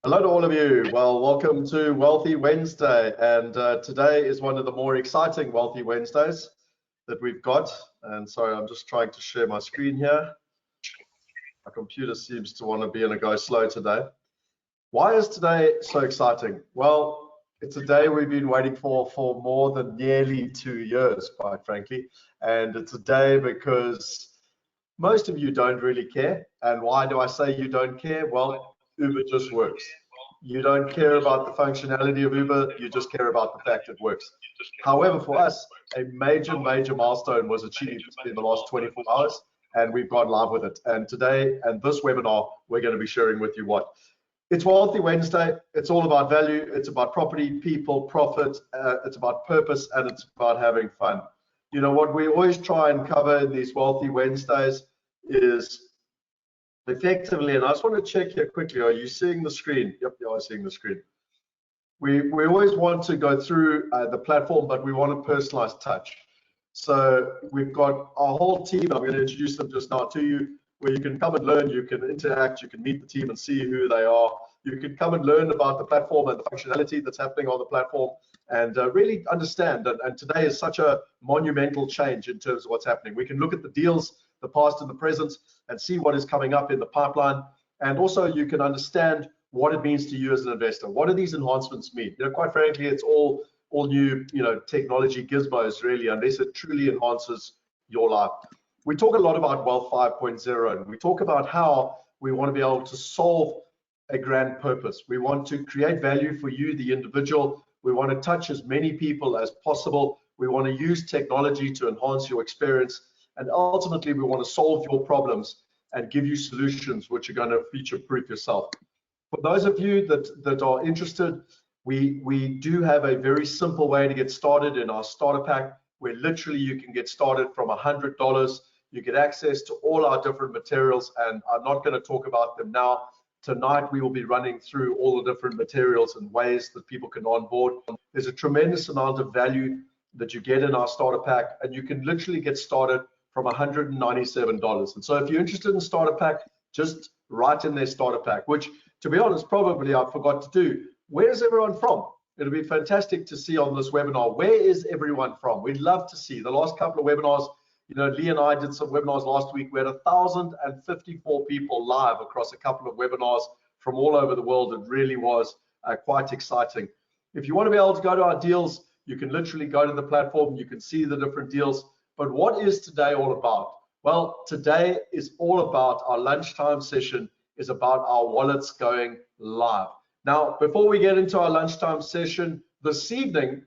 Hello to all of you. Well, welcome to WealthE Wednesday. And today is one of the more exciting WealthE Wednesdays that we've got. And sorry, I'm just trying to share my screen here. My computer seems to want to be in a go slow today. Why is today so exciting? Well, it's a day we've been waiting for more than nearly 2 years, quite frankly. And it's a day because most of you don't really care. And why do I say you don't care? Well, Uber just works. You don't care about the functionality of Uber, you just care about the fact it works. However, for us, a major milestone was achieved in the last 24 hours, and we've gone live with it. And today, and this webinar, we're going to be sharing with you what. It's WealthE Wednesday. It's all about value. It's about property, people, profit. It's about purpose, and it's about having fun. You know, what we always try and cover in these WealthE Wednesdays is effectively, and I just want to check here quickly, are you seeing the screen? Yep, you are seeing the screen. We always want to go through the platform, but we want a personalized touch. So we've got our whole team. I'm going to introduce them just now to you, where you can come and learn, you can interact, you can meet the team and see who they are. You can come and learn about the platform and the functionality that's happening on the platform and really understand. And today is such a monumental change in terms of what's happening. We can look at the deals, the past and the present, and see what is coming up in the pipeline. And also you can understand what it means to you as an investor. What do these enhancements mean? You know, quite frankly, it's all new, you know, technology gizmos really, unless it truly enhances your life. We talk a lot about Wealth 5.0, and we talk about how we want to be able to solve a grand purpose. We want to create value for you, the individual. We want to touch as many people as possible. We want to use technology to enhance your experience. And ultimately, we want to solve your problems and give you solutions which are going to future-proof yourself. For those of you that are interested, we do have a very simple way to get started in our starter pack, where literally you can get started from $100. You get access to all our different materials, and I'm not going to talk about them now. Tonight, we will be running through all the different materials and ways that people can onboard. There's a tremendous amount of value that you get in our starter pack, and you can literally get started from $197. And so if you're interested in starter pack, just write in their starter pack, which, to be honest, probably I forgot to do. Where is everyone from? It'll be fantastic to see on this webinar. Where is everyone from? We'd love to see. The last couple of webinars, you know, Lee and I did some webinars last week. We had 1,054 people live across a couple of webinars from all over the world. It really was quite exciting. If you want to be able to go to our deals, you can literally go to the platform. You can see the different deals. But what is today all about? Well, today is all about our lunchtime session, is about our wallets going live. Now, before we get into our lunchtime session this evening,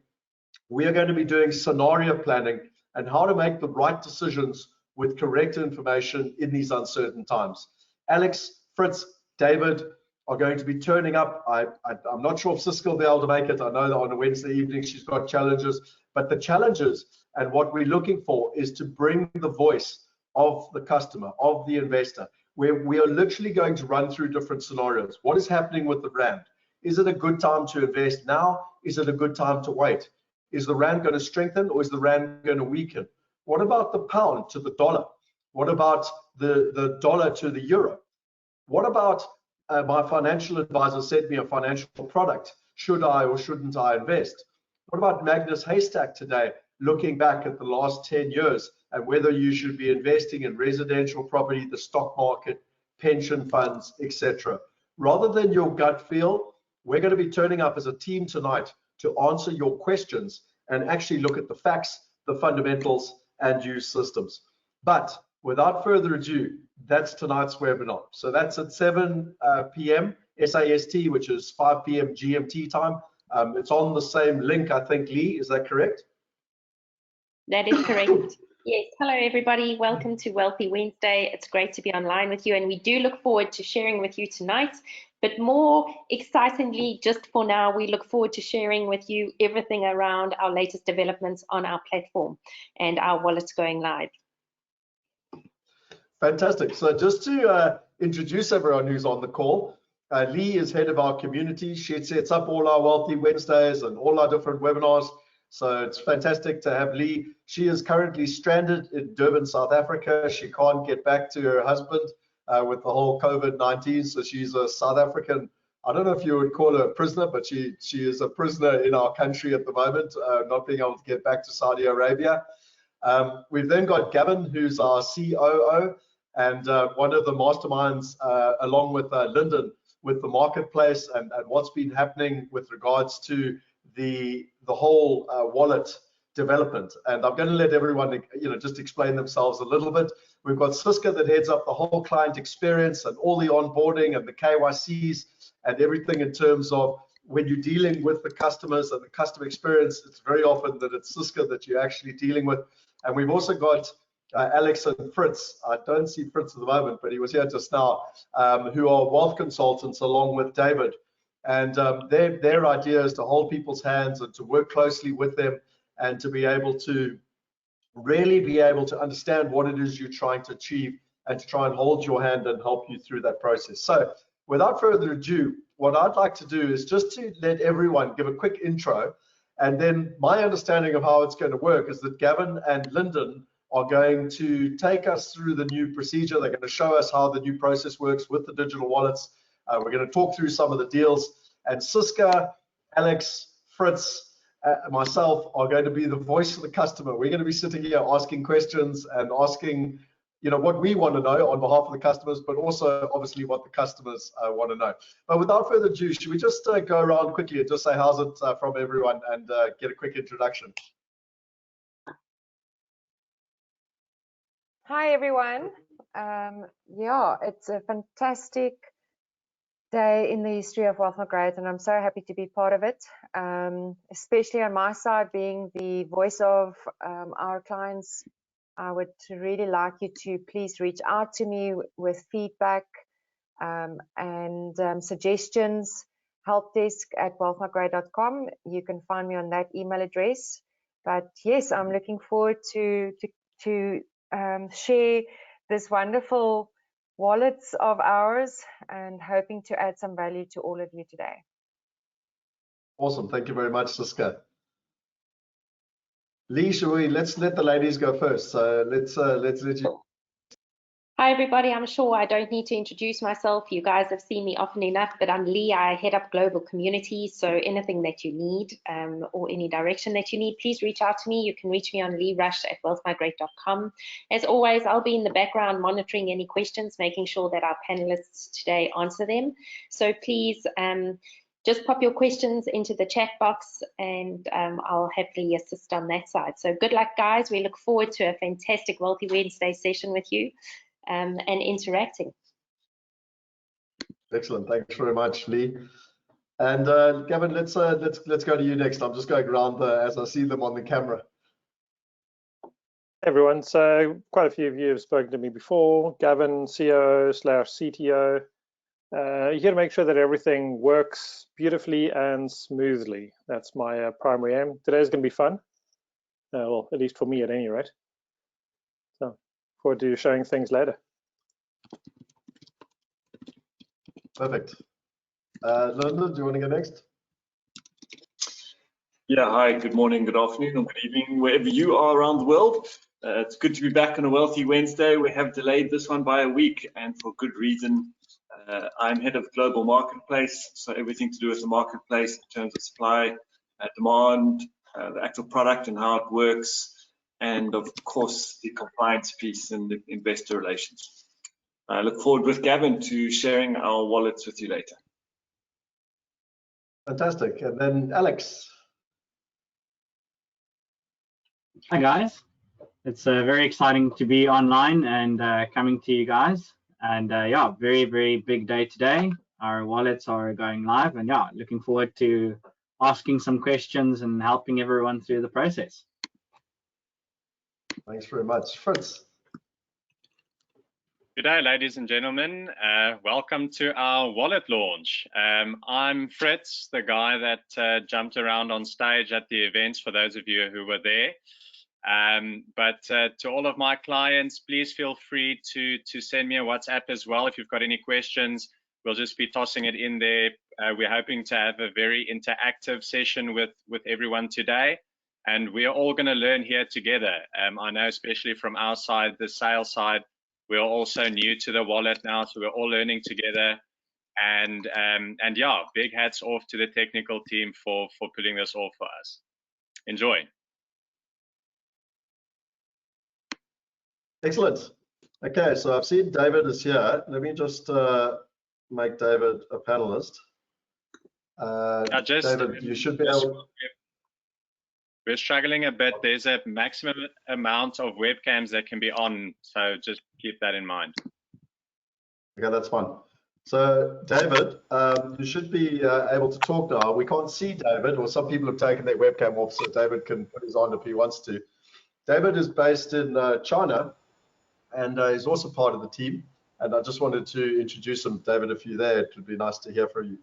we are going to be doing scenario planning and how to make the right decisions with correct information in these uncertain times. Alex, Fritz, David are going to be turning up. I'm not sure if Siska will be able to make it. I know that on a Wednesday evening she's got challenges, but the challenges and what we're looking for is to bring the voice of the customer, of the investor, where we are literally going to run through different scenarios. What is happening with the Rand? Is it a good time to invest now? Is it a good time to wait? Is the Rand going to strengthen or is the Rand going to weaken? What about the pound to the dollar? What about the dollar to the euro? What about my financial advisor sent me a financial product? Should I or shouldn't I invest? What about Magnus Haystack today, looking back at the last 10 years and whether you should be investing in residential property, the stock market, pension funds, etc. Rather than your gut feel, we're going to be turning up as a team tonight to answer your questions and actually look at the facts, the fundamentals, and use systems. But without further ado, that's tonight's webinar. So that's at 7 p.m. SAST, which is 5 p.m. GMT time. It's on the same link, I think, Lee, is that correct? That is correct. Yes, hello everybody, welcome to WealthE Wednesday. It's great to be online with you, and we do look forward to sharing with you tonight. But more excitingly, just for now, we look forward to sharing with you everything around our latest developments on our platform and our wallets going live. Fantastic. So just to introduce everyone who's on the call, Lee is head of our community. She sets up all our WealthE Wednesdays and all our different webinars. So it's fantastic to have Lee. She is currently stranded in Durban, South Africa. She can't get back to her husband with the whole COVID-19. So she's a South African I don't know if you would call her a prisoner, but she is a prisoner in our country at the moment, not being able to get back to Saudi Arabia. We've then got Gavin, who's our COO, and one of the masterminds, along with Lyndon, with the marketplace and what's been happening with regards to the whole wallet development. And I'm going to let everyone, just explain themselves a little bit. We've got Siska that heads up the whole client experience and all the onboarding and the KYCs and everything in terms of when you're dealing with the customers and the customer experience. It's very often that it's Siska that you're actually dealing with. And we've also got Alex and Fritz. I don't see Fritz at the moment, but he was here just now, who are wealth consultants along with David. And their idea is to hold people's hands and to work closely with them and to be able to really be able to understand what it is you're trying to achieve and to try and hold your hand and help you through that process. So without further ado, what I'd like to do is just to let everyone give a quick intro. And then my understanding of how it's going to work is that Gavin and Lyndon are going to take us through the new procedure. They're going to show us how the new process works with the digital wallets. We're going to talk through some of the deals. And Siska, Alex, Fritz, myself are going to be the voice of the customer. We're going to be sitting here asking questions and asking, what we want to know on behalf of the customers, but also obviously what the customers want to know. But without further ado, should we just go around quickly and just say how's it from everyone and get a quick introduction? Hi everyone. Yeah, it's a fantastic day in the history of Wealth Migrate, and I'm so happy to be part of it, especially on my side, being the voice of our clients. I would really like you to please reach out to me with feedback and suggestions. helpdesk@wealthmigrate.com. You can find me on that email address. But yes, I'm looking forward to share this wonderful wallets of ours and hoping to add some value to all of you today. Awesome. Thank you very much, Siska. Lee, let's let the ladies go first. So let's let you. Hi everybody, I'm sure I don't need to introduce myself. You guys have seen me often enough, but I'm Lee. I head up global communities, so anything that you need or any direction that you need, please reach out to me. You can reach me on leerush@wealthmigrate.com. As always, I'll be in the background monitoring any questions, making sure that our panelists today answer them. So please just pop your questions into the chat box and I'll happily assist on that side. So good luck, guys. We look forward to a fantastic Wealthy Wednesday session with you. And interacting. Excellent, thanks very much, Lee. And Gavin, let's go to you next. I'm just going around as I see them on the camera. Hey everyone, so quite a few of you have spoken to me before. Gavin, COO/CTO. You got to make sure that everything works beautifully and smoothly. That's my primary aim. Today's going to be fun. Well, at least for me, at any rate. So. Forward to showing things later. Perfect. Lyndon, do you want to go next? Yeah, hi, good morning, good afternoon, or good evening, wherever you are around the world. It's good to be back on a Wealthy Wednesday. We have delayed this one by a week, and for good reason. I'm head of global marketplace, so everything to do with the marketplace in terms of supply, demand, the actual product and how it works, and of course the compliance piece and the investor relations. I look forward with Gavin to sharing our wallets with you later. Fantastic. And then Alex. Hi guys, it's very exciting to be online and coming to you guys. And yeah, very, very big day today. Our wallets are going live, and yeah, looking forward to asking some questions and helping everyone through the process. Thanks very much. Fritz. Good day, ladies and gentlemen. Welcome to our wallet launch. I'm Fritz, the guy that jumped around on stage at the events for those of you who were there. But to all of my clients, please feel free to send me a WhatsApp as well if you've got any questions. We'll just be tossing it in there. We're hoping to have a very interactive session with everyone today. And we are all going to learn here together. I know especially from our side, the sales side, we're also new to the wallet now, so we're all learning together. And yeah, big hats off to the technical team for pulling this off for us. Enjoy. Excellent. Okay, so I've seen David is here. Let me just make David a panelist. David, you should be able. We're struggling a bit. There's a maximum amount of webcams that can be on, so just keep that in mind. Okay, that's fine. So, David, you should be able to talk now. We can't see David, or some people have taken their webcam off, so David can put his on if he wants to. David is based in China, and he's also part of the team. And I just wanted to introduce him. David, if you're there, it would be nice to hear from you.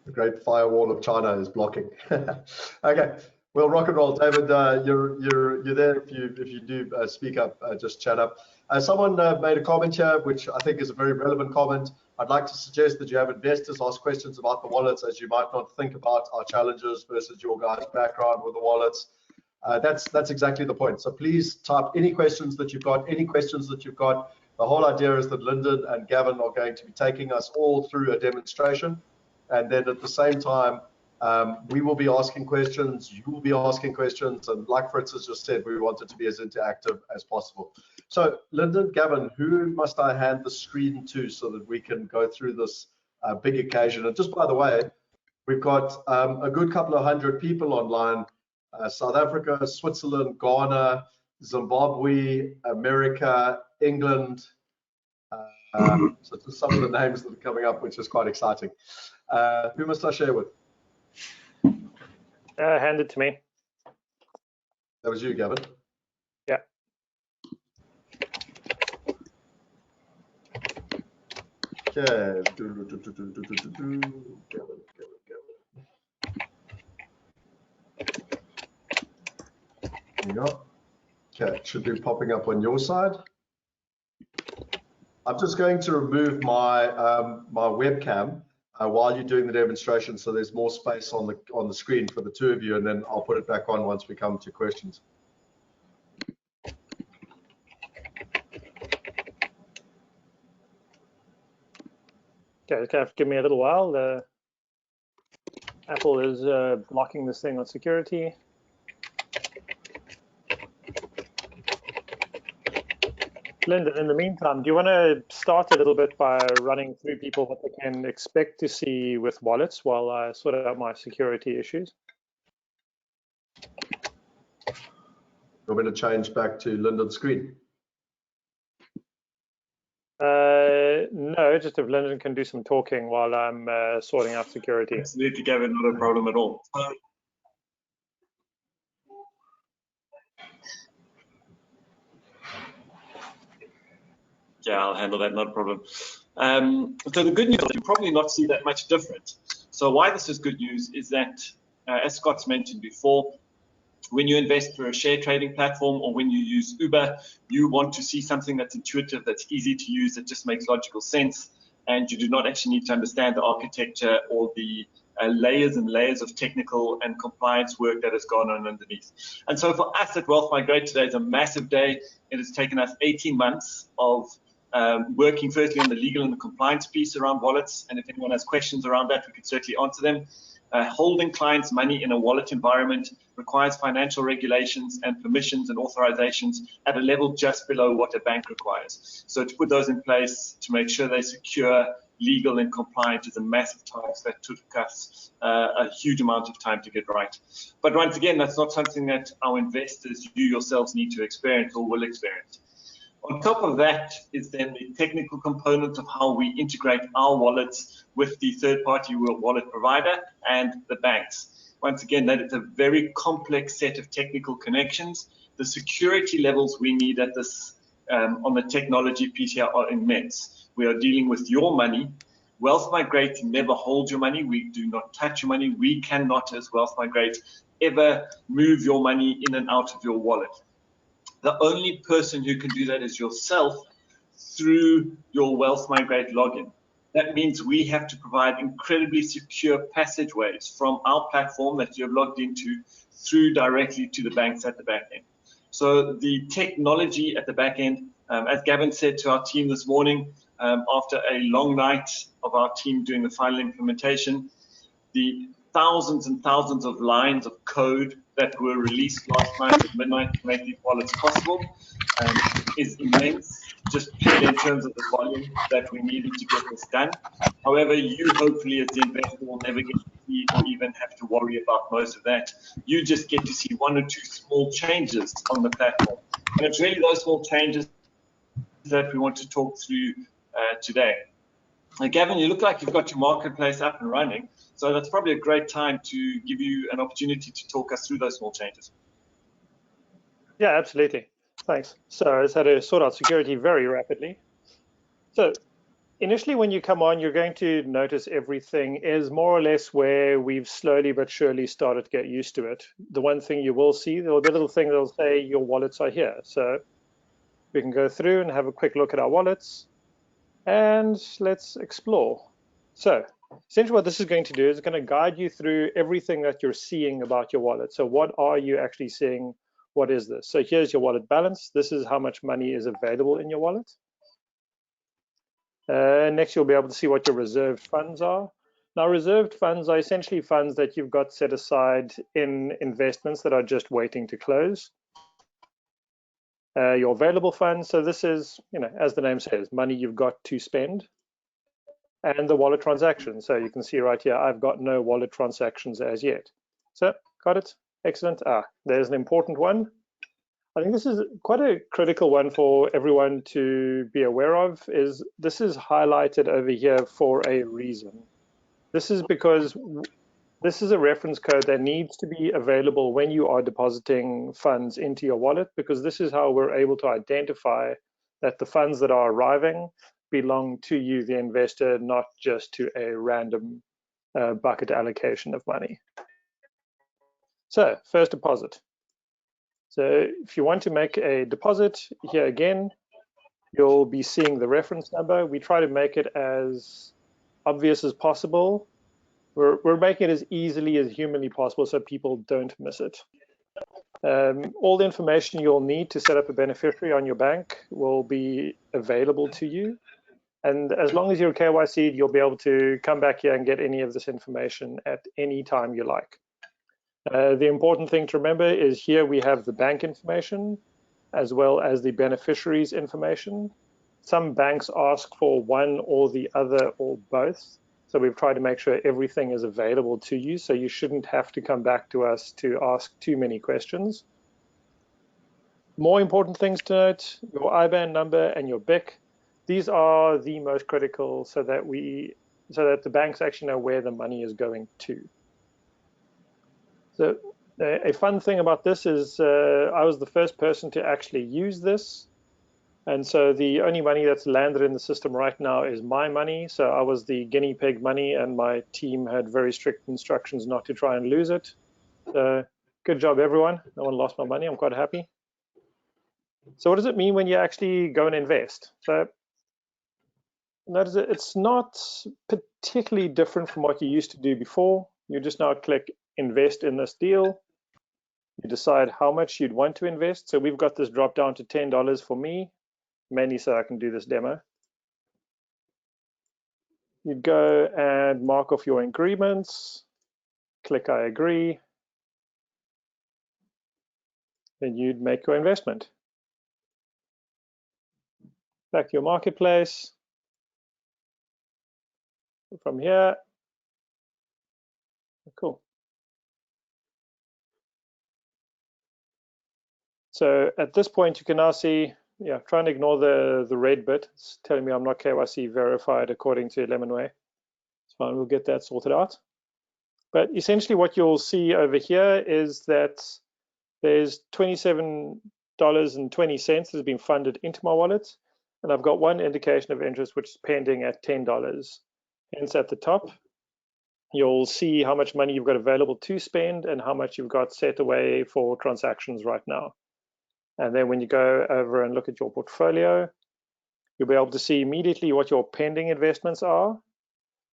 The great firewall of China is blocking. Okay, well, rock and roll, David. You're there. If you do speak up, just chat up. Someone made a comment here, which I think is a very relevant comment. I'd like to suggest that you have investors ask questions about the wallets, as you might not think about our challenges versus your guys' background with the wallets. That's exactly the point. So please type any questions that you've got, The whole idea is that Lyndon and Gavin are going to be taking us all through a demonstration. And then at the same time, we will be asking questions, you will be asking questions, and like Fritz has just said, we want it to be as interactive as possible. So, Lyndon, Gavin, who must I hand the screen to so that we can go through this big occasion? And just by the way, we've got a good couple of hundred people online, South Africa, Switzerland, Ghana, Zimbabwe, America, England. So just some of the names that are coming up, which is quite exciting. Who must I share with? Hand it to me. That was you, Gavin. Yeah. Okay. There you go. Okay, it should be popping up on your side. I'm just going to remove my my webcam while you're doing the demonstration, so there's more space on the screen for the two of you, and then I'll put it back on once we come to questions. Okay, it's gonna have to give me a little while. Apple is blocking this thing on security. Lyndon, in the meantime, do you want to start a little bit by running through people what they can expect to see with wallets while I sort out my security issues? You're going to change back to Lyndon's screen. No, just if Lyndon can do some talking while I'm sorting out security. Absolutely, Gavin, not a problem at all. Yeah, I'll handle that, not a problem. So the good news is you'll probably not see that much different. So why this is good news is that, as Scott's mentioned before, when you invest through a share trading platform or when you use Uber, you want to see something that's intuitive, that's easy to use, that just makes logical sense, and you do not actually need to understand the architecture or the layers and layers of technical and compliance work that has gone on underneath. And so for us at Wealth Migrate, today is a massive day. It has taken us 18 months of working firstly on the legal and the compliance piece around wallets, and if anyone has questions around that, we could certainly answer them. Holding clients' money in a wallet environment requires financial regulations and permissions and authorizations at a level just below what a bank requires. So to put those in place to make sure they're secure, legal and compliant is a massive task that took us a huge amount of time to get right. But once again, that's not something that our investors, you yourselves, need to experience or will experience. On top of that is then the technical component of how we integrate our wallets with the third-party wallet provider and the banks. Once again, that is a very complex set of technical connections. The security levels we need at this on the technology piece here are immense. We are dealing with your money. Wealth Migrate never holds your money. We do not touch your money. We cannot, as Wealth Migrate, ever move your money in and out of your wallet. The only person who can do that is yourself through your Wealth Migrate login. That means we have to provide incredibly secure passageways from our platform that you've logged into through directly to the banks at the back end. So the technology at the back end, as Gavin said to our team this morning, after a long night of our team doing the final implementation, the thousands and thousands of lines of code that were released last night at midnight to make these wallets possible is immense, just purely in terms of the volume that we needed to get this done. However, you hopefully as the investor will never get to see or even have to worry about most of that. You just get to see one or two small changes on the platform. And it's really those small changes that we want to talk through today. Gavin, you look like you've got your marketplace up and running, so that's probably a great time to give you an opportunity to talk us through those small changes. Yeah, absolutely. Thanks. So I just had to sort out security very rapidly. So initially when you come on, you're going to notice everything is more or less where we've slowly but surely started to get used to it. The one thing you will see, there will be a little thing that will say your wallets are here. So we can go through and have a quick look at our wallets. And let's explore. So essentially what this is going to do is it's going to guide you through everything that you're seeing about your wallet. So what are you actually seeing? What is this? So here's your wallet balance. This is how much money is available in your wallet. Next, you'll be able to see what your reserved funds are. Now, reserved funds are essentially funds that you've got set aside in investments that are just waiting to close. Your available funds, so this is, as the name says, money you've got to spend. And the wallet transactions. So you can see right here, I've got no wallet transactions as yet. So got it, excellent. There's an important one. I think this is quite a critical one for everyone to be aware of, is this is highlighted over here for a reason. This is because this is a reference code that needs to be available when you are depositing funds into your wallet, because this is how we're able to identify that the funds that are arriving belong to you, the investor, not just to a random bucket allocation of money. So first deposit. So if you want to make a deposit, here again, you'll be seeing the reference number. We try to make it as obvious as possible. We're making it as easily as humanly possible so people don't miss it. All the information you'll need to set up a beneficiary on your bank will be available to you. And as long as you're KYC'd, you'll be able to come back here and get any of this information at any time you like. The important thing to remember is here we have the bank information as well as the beneficiaries information. Some banks ask for one or the other or both. So we've tried to make sure everything is available to you, so you shouldn't have to come back to us to ask too many questions. More important things to note, your IBAN number and your BIC. These are the most critical so that the banks actually know where the money is going to. So a fun thing about this is I was the first person to actually use this. And so the only money that's landed in the system right now is my money. So I was the guinea pig money, and my team had very strict instructions not to try and lose it. So good job, everyone. No one lost my money. I'm quite happy. So what does it mean when you actually go and invest? So notice it's not particularly different from what you used to do before. You just now click invest in this deal. You decide how much you'd want to invest. So we've got this drop down to $10 for me, mainly so I can do this demo. You'd go and mark off your agreements, click I agree, then you'd make your investment. Back to your marketplace. From here, cool. So at this point, you can now see, try and ignore the red bit. It's telling me I'm not KYC verified according to Lemonway. It's fine, we'll get that sorted out. But essentially what you'll see over here is that there's $27.20 that has been funded into my wallet. And I've got one indication of interest, which is pending at $10. Hence at the top, you'll see how much money you've got available to spend and how much you've got set away for transactions right now. And then when you go over and look at your portfolio, you'll be able to see immediately what your pending investments are,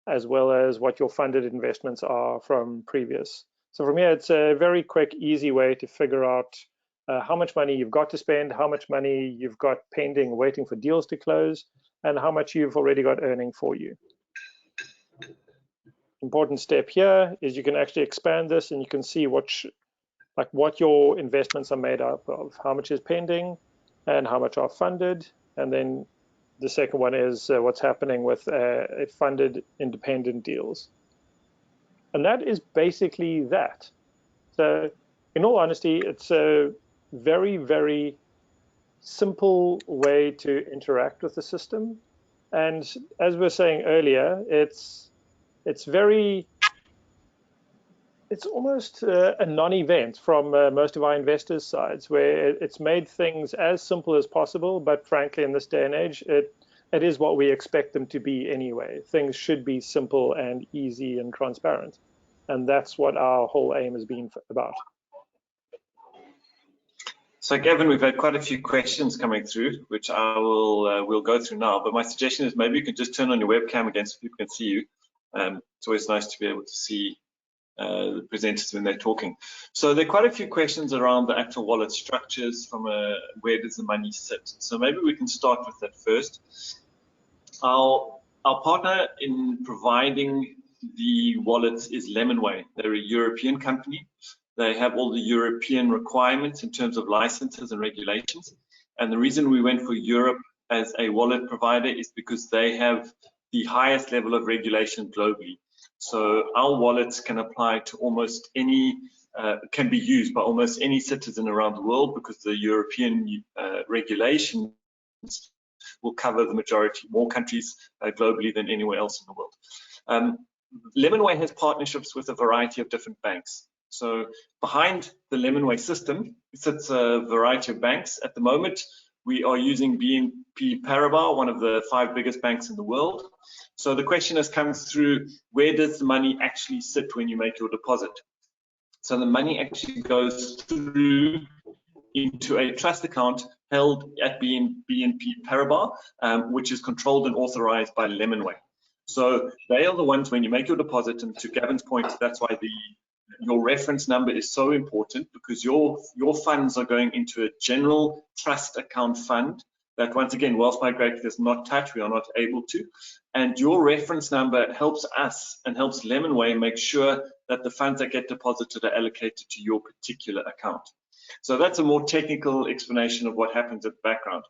as well as what your funded investments are from previous. So from here, it's a very quick, easy way to figure out how much money you've got to spend, how much money you've got pending, waiting for deals to close, and how much you've already got earning for you. Important step here is you can actually expand this and you can see what your investments are made up of, how much is pending and how much are funded. And then the second one is what's happening with funded independent deals. And that is basically that. So in all honesty, it's a very, very simple way to interact with the system. And as we were saying earlier, it's almost a non-event from most of our investors' sides, where it's made things as simple as possible. But frankly, in this day and age, it is what we expect them to be anyway. Things should be simple and easy and transparent. And that's what our whole aim has been about. So Gavin, we've had quite a few questions coming through, which we'll go through now. But my suggestion is maybe you can just turn on your webcam again so people can see you. It's always nice to be able to see the presenters when they're talking. So there are quite a few questions around the actual wallet structures from where does the money sit. So maybe we can start with that first. Our partner in providing the wallets is Lemonway. They're a European company. They have all the European requirements in terms of licenses and regulations. And the reason we went for Europe as a wallet provider is because they have the highest level of regulation globally. So our wallets can apply to almost any, can be used by almost any citizen around the world, because the European regulations will cover the majority, more countries globally than anywhere else in the world. Lemonway has partnerships with a variety of different banks. So behind the Lemonway system sits a variety of banks. At the moment, we are using BNP Paribas, one of the 5 biggest banks in the world. So the question has come through, where does the money actually sit when you make your deposit? So the money actually goes through into a trust account held at BNP Paribas, which is controlled and authorized by Lemonway. So they are the ones, when you make your deposit, and to Gavin's point, that's why your reference number is so important, because your funds are going into a general trust account fund that, once again, Wealth Migrate does not touch. We are not able to. And your reference number helps us and helps Lemonway make sure that the funds that get deposited are allocated to your particular account. So that's a more technical explanation of what happens at the background.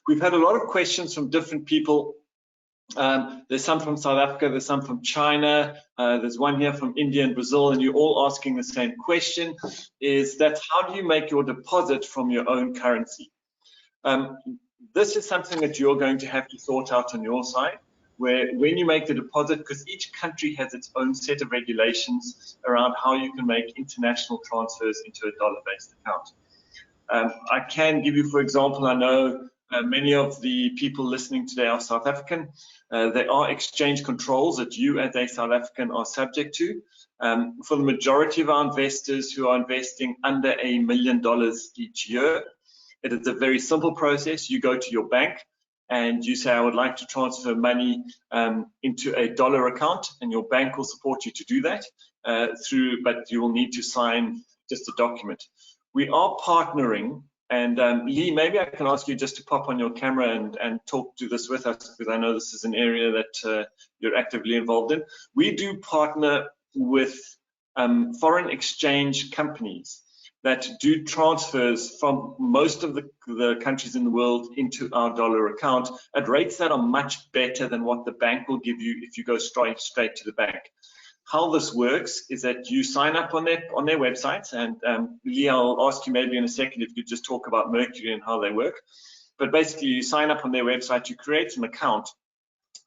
We've had a lot of questions from different people. There's some from South Africa, there's some from China, there's one here from India and Brazil, and you're all asking the same question, is that how do you make your deposit from your own currency? This is something that you're going to have to sort out on your side, where when you make the deposit, because each country has its own set of regulations around how you can make international transfers into a dollar-based account. I can give you, for example, I know many of the people listening today are South African. There are exchange controls that you as a South African are subject to. For the majority of our investors who are investing under $1 million each year, it is a very simple process. You go to your bank and you say, I would like to transfer money into a dollar account, and your bank will support you to do that but you will need to sign just a document. We are partnering. And Lee, maybe I can ask you just to pop on your camera and talk to this with us, because I know this is an area that you're actively involved in. We do partner with foreign exchange companies that do transfers from most of the countries in the world into our dollar account at rates that are much better than what the bank will give you if you go straight to the bank. How this works is that you sign up on their websites, and Lee, I'll ask you maybe in a second if you just talk about Mercury and how they work. But basically, you sign up on their website, you create an account,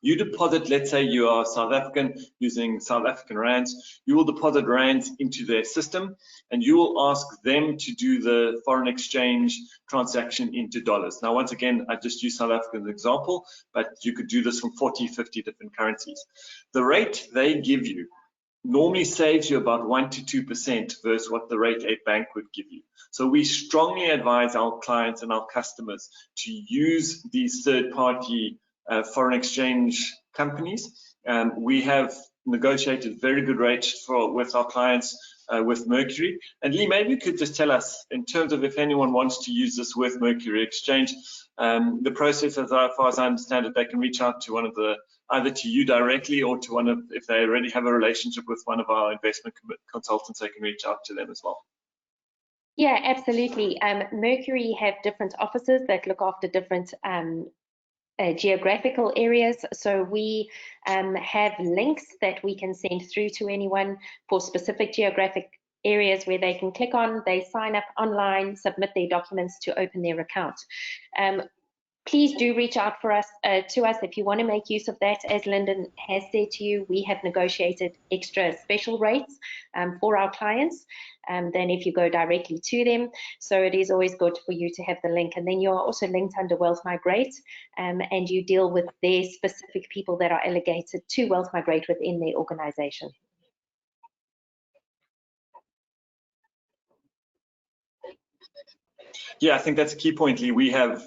you deposit, let's say you are South African using South African rands, you will deposit rands into their system, and you will ask them to do the foreign exchange transaction into dollars. Now, once again, I just use South Africa as an example, but you could do this from 40, 50 different currencies. The rate they give you normally saves you about 1 to 2% versus what the rate a bank would give you. So we strongly advise our clients and our customers to use these third-party foreign exchange companies. We have negotiated very good rates with our clients with Mercury. And Lee, maybe you could just tell us, in terms of if anyone wants to use this with Mercury Exchange, the process, as far as I understand it, they can reach out to one of the, either to you directly or to one of, if they already have a relationship with one of our investment consultants, they can reach out to them as well. Yeah, absolutely. Mercury have different offices that look after different geographical areas. So we have links that we can send through to anyone for specific geographic areas where they can click on, they sign up online, submit their documents to open their account. Please do reach out to us if you want to make use of that. As Lyndon has said to you, we have negotiated extra special rates for our clients than if you go directly to them. So it is always good for you to have the link. And then you're also linked under Wealth Migrate, and you deal with their specific people that are allocated to Wealth Migrate within their organization. Yeah, I think that's a key point, Lee. We have,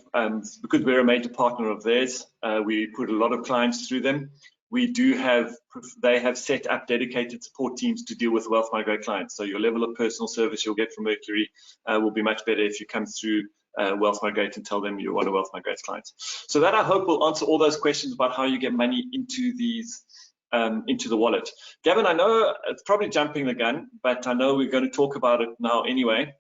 because we're a major partner of theirs, we put a lot of clients through them. We do have, they have set up dedicated support teams to deal with Wealth Migrate clients. So your level of personal service you'll get from Mercury will be much better if you come through Wealth Migrate and tell them you're one of Wealth Migrate's clients. So that, I hope, will answer all those questions about how you get money into these, into the wallet. Gavin, I know it's probably jumping the gun, but I know we're going to talk about it now anyway.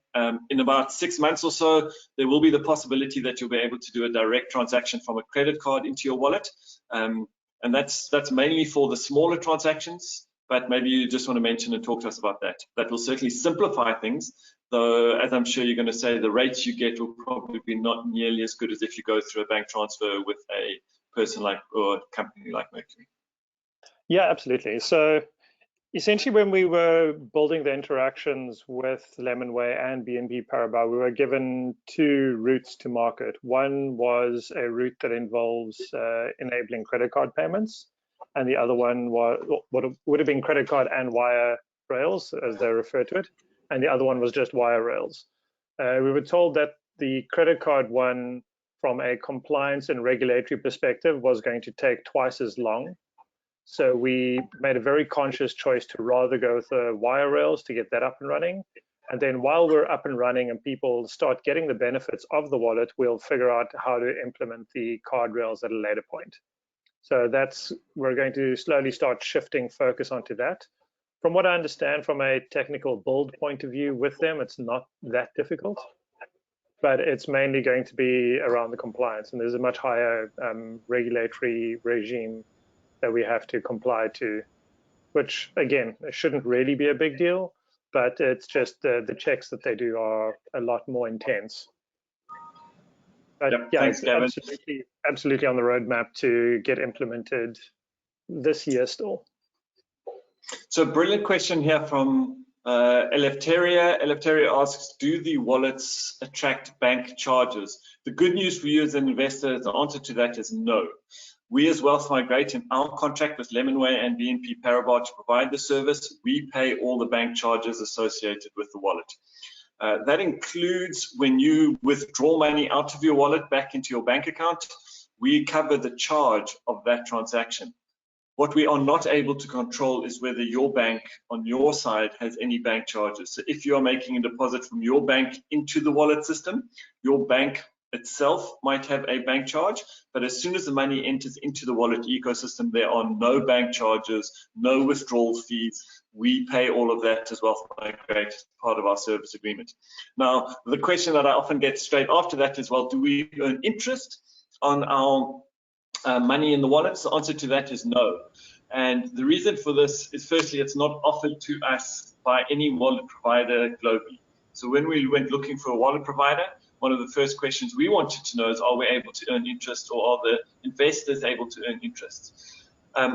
In about 6 months or so, there will be the possibility that you'll be able to do a direct transaction from a credit card into your wallet. And that's mainly for the smaller transactions, but maybe you just want to mention and talk to us about that. That will certainly simplify things, though, as I'm sure you're going to say, the rates you get will probably be not nearly as good as if you go through a bank transfer with a person like, or a company like Mercury. Yeah, absolutely. So essentially, when we were building the interactions with Lemonway and BNP Paribas, we were given two routes to market. One was a route that involves enabling credit card payments, and the other one was what would have been credit card and wire rails, as they refer to it, and the other one was just wire rails. We were told that the credit card one, from a compliance and regulatory perspective, was going to take twice as long. So we made a very conscious choice to rather go with the wire rails to get that up and running. And then while we're up and running and people start getting the benefits of the wallet, we'll figure out how to implement the card rails at a later point. So that's, we're going to slowly start shifting focus onto that. From what I understand from a technical build point of view with them, it's not that difficult, but it's mainly going to be around the compliance. And there's a much higher regulatory regime that we have to comply to, which again, it shouldn't really be a big deal, but it's just the checks that they do are a lot more intense. But yep, yeah, thanks, Gavin. Absolutely on the roadmap to get implemented this year still. So brilliant question here from Eleftheria. Eleftheria asks, do the wallets attract bank charges? The good news for you as an investor, the answer to that is no. We as Wealth Migrate, in our contract with Lemonway and BNP Paribas to provide the service, we pay all the bank charges associated with the wallet. That includes when you withdraw money out of your wallet back into your bank account, we cover the charge of that transaction. What we are not able to control is whether your bank on your side has any bank charges. So if you are making a deposit from your bank into the wallet system, your bank itself might have a bank charge, but as soon as the money enters into the wallet ecosystem, there are no bank charges, no withdrawal fees. We pay all of that as Wealth Migrate as part of our service agreement. Now, the question that I often get straight after that is, well, do we earn interest on our money in the wallets? The answer to that is no. And the reason for this is, firstly, it's not offered to us by any wallet provider globally. So when we went looking for a wallet provider, one of the first questions we wanted to know is, are we able to earn interest, or are the investors able to earn interest?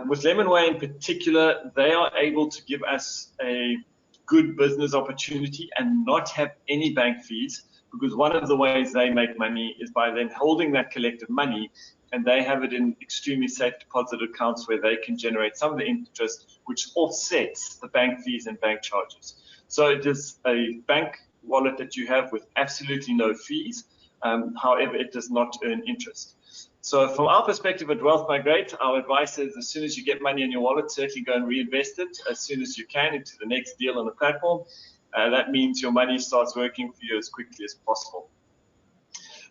With Lemonway in particular, they are able to give us a good business opportunity and not have any bank fees, because one of the ways they make money is by then holding that collected money, and they have it in extremely safe deposit accounts where they can generate some of the interest, which offsets the bank fees and bank charges. So it is a bank wallet that you have with absolutely no fees. However, it does not earn interest. So from our perspective at Wealth Migrate, our advice is as soon as you get money in your wallet, certainly go and reinvest it as soon as you can into the next deal on the platform. That means your money starts working for you as quickly as possible.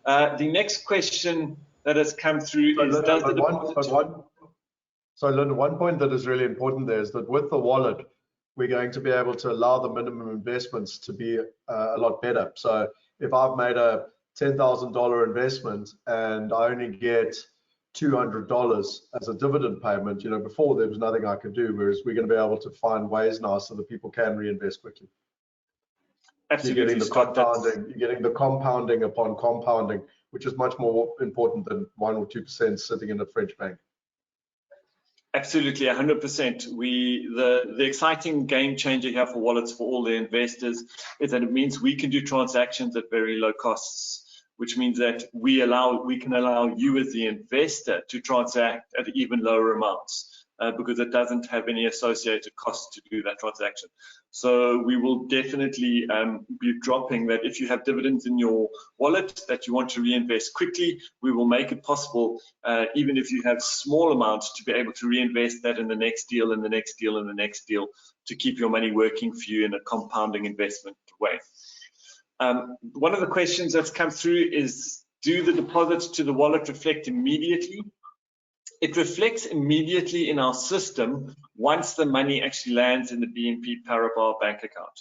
The next question that has come through is, does the deposit... So Linda, one point that is really important there is that with the wallet, we're going to be able to allow the minimum investments to be a lot better. So if I've made a $10,000 investment and I only get $200 as a dividend payment, you know, before there was nothing I could do, whereas we're going to be able to find ways now so that people can reinvest quickly. Absolutely. So you're getting the compounding upon compounding, which is much more important than 1 or 2% sitting in a French bank. Absolutely, 100%. The exciting game changer here for wallets for all the investors is that it means we can do transactions at very low costs, which means that we can allow you as the investor to transact at even lower amounts because it doesn't have any associated costs to do that transaction. So we will definitely be dropping that. If you have dividends in your wallet that you want to reinvest quickly, we will make it possible, even if you have small amounts, to be able to reinvest that in the next deal and the next deal and the next deal to keep your money working for you in a compounding investment way. One of the questions that's come through is, do the deposits to the wallet reflect immediately? It reflects immediately in our system once the money actually lands in the BNP Paribas bank account.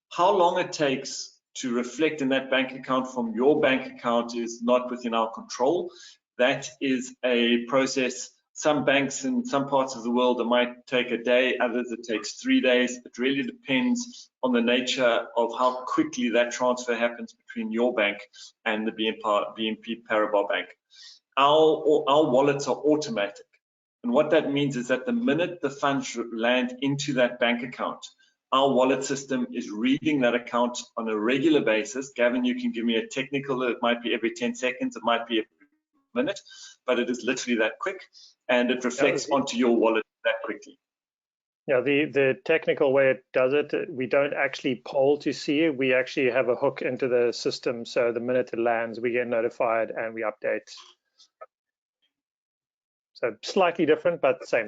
How long it takes to reflect in that bank account from your bank account is not within our control. That is a process. Some banks in some parts of the world, it might take a day, others it takes 3 days. It really depends on the nature of how quickly that transfer happens between your bank and the BNP Paribas bank. Our wallets are automatic, and what that means is that the minute the funds land into that bank account, our wallet system is reading that account on a regular basis. Gavin, you can give me a technical, it might be every 10 seconds, it might be a minute, but it is literally that quick, and it reflects onto your wallet that quickly. Yeah, the technical way it does it, we don't actually poll to see it. We actually have a hook into the system, so the minute it lands, we get notified and we update. So slightly different, but same.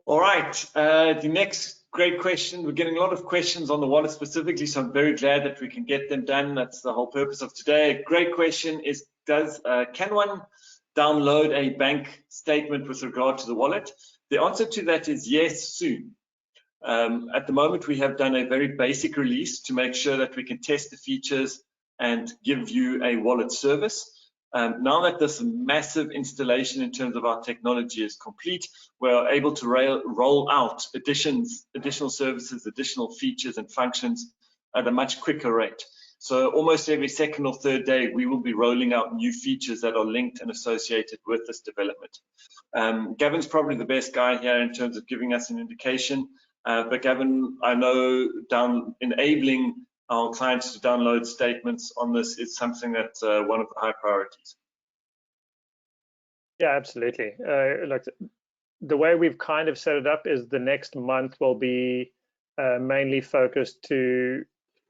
All right, the next great question. We're getting a lot of questions on the wallet specifically, so I'm very glad that we can get them done. That's the whole purpose of today. A great question is, can one download a bank statement with regard to the wallet? The answer to that is yes, soon. At the moment, we have done a very basic release to make sure that we can test the features and give you a wallet service. Now that this massive installation in terms of our technology is complete, we're able to roll out additional services, additional features and functions at a much quicker rate. So almost every second or third day, we will be rolling out new features that are linked and associated with this development. Gavin's probably the best guy here in terms of giving us an indication. But Gavin, I know enabling our clients to download statements on this is something that's one of the high priorities. Yeah, absolutely. Like the way we've kind of set it up is the next month will be mainly focused to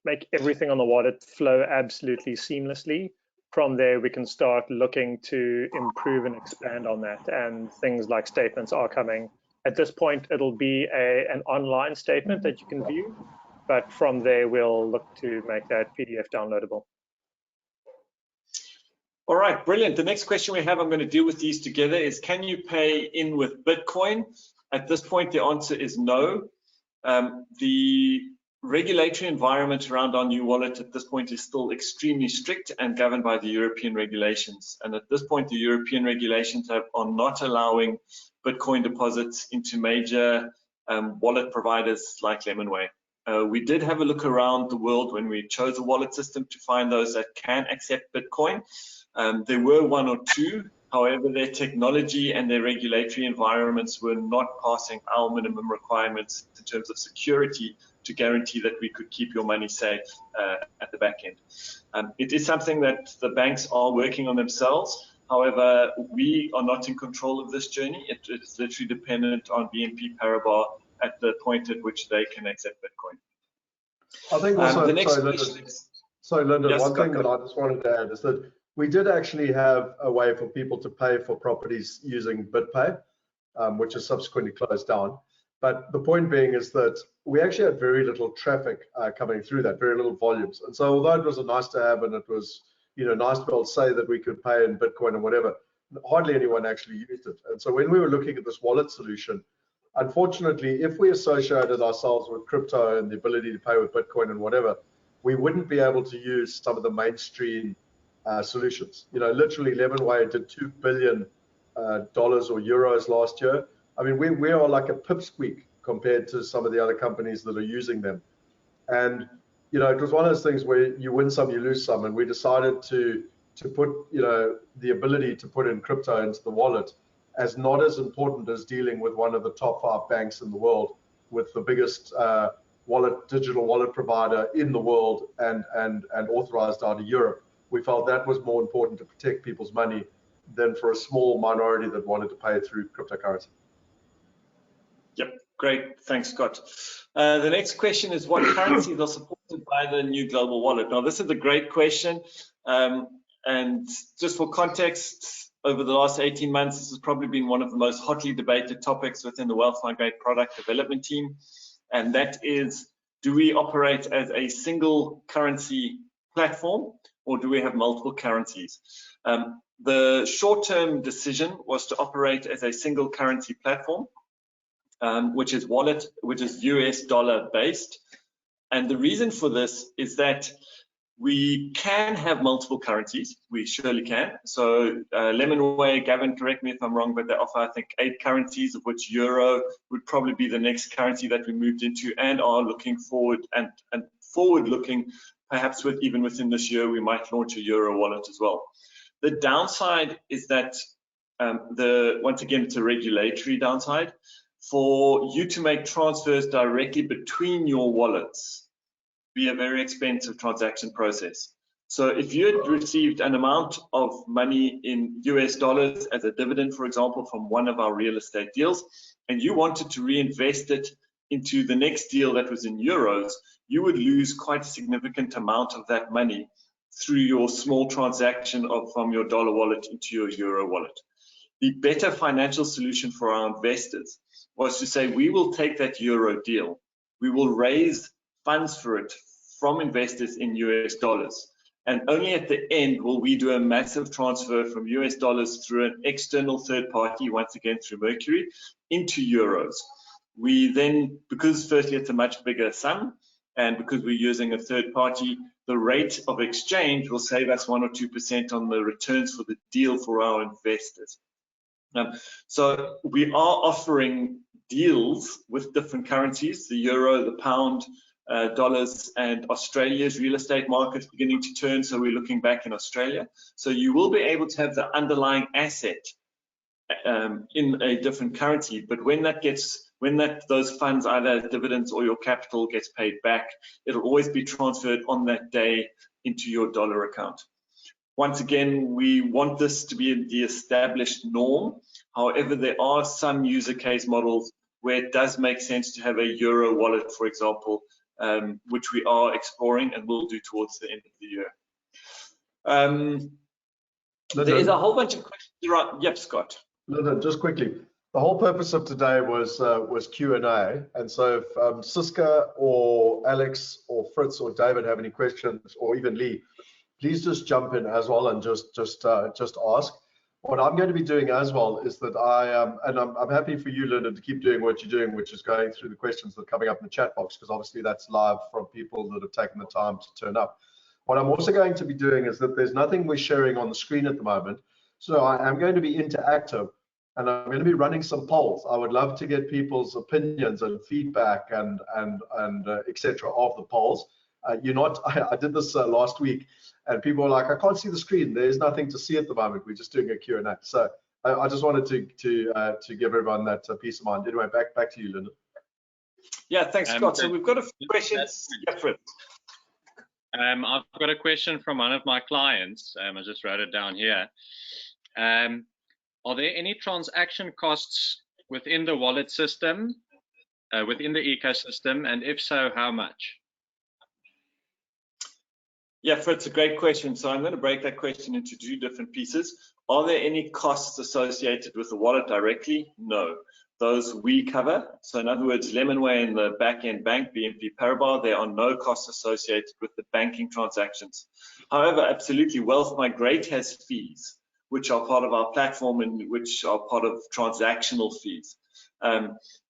make everything on the wallet flow absolutely seamlessly. From there, we can start looking to improve and expand on that, and things like statements are coming. At this point, it'll be an online statement that you can view, but from there, we'll look to make that PDF downloadable. All right, brilliant. The next question we have, I'm going to deal with these together, is can you pay in with Bitcoin? At this point, the answer is no. The regulatory environment around our new wallet at this point is still extremely strict and governed by the European regulations. And at this point, the European regulations are not allowing Bitcoin deposits into major wallet providers like Lemonway. We did have a look around the world when we chose a wallet system to find those that can accept Bitcoin. There were 1 or 2, however, their technology and their regulatory environments were not passing our minimum requirements in terms of security to guarantee that we could keep your money safe at the back end. It is something that the banks are working on themselves. However, we are not in control of this journey. It's literally dependent on BNP Paribas at the point at which they can accept Bitcoin. I think also, the next question is, sorry, Linda, yes, one thing that I just wanted to add is that We did actually have a way for people to pay for properties using BitPay, which has subsequently closed down. But the point being is that we actually had very little traffic coming through that, very little volumes. And so although it was a nice to have and it was, nice to be able to say that we could pay in Bitcoin and whatever, hardly anyone actually used it. And so when we were looking at this wallet solution, unfortunately, if we associated ourselves with crypto and the ability to pay with Bitcoin and whatever, we wouldn't be able to use some of the mainstream solutions. Literally Lemonway did $2 billion dollars or euros last year. I mean, we are like a pipsqueak compared to some of the other companies that are using them. And it was one of those things where you win some, you lose some, and we decided to put the ability to put in crypto into the wallet as not as important as dealing with one of the top 5 banks in the world, with the biggest digital wallet provider in the world and authorized out of Europe. We felt that was more important to protect people's money than for a small minority that wanted to pay through cryptocurrency. Yep, great. Thanks, Scott. The next question is, what currencies are supported by the new global wallet? Now, this is a great question. And just for context, over the last 18 months, this has probably been one of the most hotly debated topics within the Wealth Migrate product development team. And that is, do we operate as a single currency platform, or do we have multiple currencies? The short-term decision was to operate as a single currency platform, which is US dollar based. And the reason for this is that we can have multiple currencies. We surely can. So Lemonway, Gavin, correct me if I'm wrong, but they offer, I think, 8 currencies, of which euro would probably be the next currency that we moved into, and are looking forward and forward-looking. Perhaps even within this year, we might launch a euro wallet as well. The downside is that, once again, it's a regulatory downside. For you to make transfers directly between your wallets, be a very expensive transaction process. So if you had received an amount of money in US dollars as a dividend, for example, from one of our real estate deals, and you wanted to reinvest it into the next deal that was in euros, you would lose quite a significant amount of that money through your small transaction from your dollar wallet into your euro wallet. The better financial solution for our investors was to say, we will take that euro deal, we will raise funds for it from investors in US dollars, and only at the end will we do a massive transfer from US dollars through an external third party, once again through Mercury, into euros. We then, because firstly it's a much bigger sum, and because we're using a third party, the rate of exchange will save us 1 or 2% on the returns for the deal for our investors. So we are offering deals with different currencies, the euro, the pound, dollars, and Australia's real estate market's beginning to turn, so we're looking back in Australia. So you will be able to have the underlying asset in a different currency, but when those funds, either dividends or your capital, gets paid back, it'll always be transferred on that day into your dollar account. Once again, we want this to be the established norm. However, there are some user case models where it does make sense to have a euro wallet, for example, which we are exploring and will do towards the end of the year. There is a whole bunch of questions around. Yep, Scott. No, just quickly. The whole purpose of today was Q&A, and so if Siska or Alex or Fritz or David have any questions, or even Lee, please just jump in as well and just ask. What I'm going to be doing as well is that I'm happy for you, Linda, to keep doing what you're doing, which is going through the questions that are coming up in the chat box, because obviously that's live from people that have taken the time to turn up. What I'm also going to be doing is that there's nothing we're sharing on the screen at the moment, so I am going to be interactive, and I'm going to be running some polls. I would love to get people's opinions and feedback and etc. of the polls. I did this last week, and people were like, I can't see the screen. There's nothing to see at the moment. We're just doing a Q&A. So I just wanted to give everyone that peace of mind. Anyway, back to you, Linda. Yeah, thanks, Scott. So we've got a few questions. Yeah, Fritz. I've got a question from one of my clients. I just wrote it down here. Are there any transaction costs within the wallet system, within the ecosystem, and if so, how much? Yeah, Fritz, a great question. So I'm going to break that question into two different pieces. Are there any costs associated with the wallet directly? No. Those we cover. So in other words, Lemonway and the back-end bank, BNP Paribas, there are no costs associated with the banking transactions. However, absolutely, Wealth Migrate has fees, which are part of our platform and which are part of transactional fees.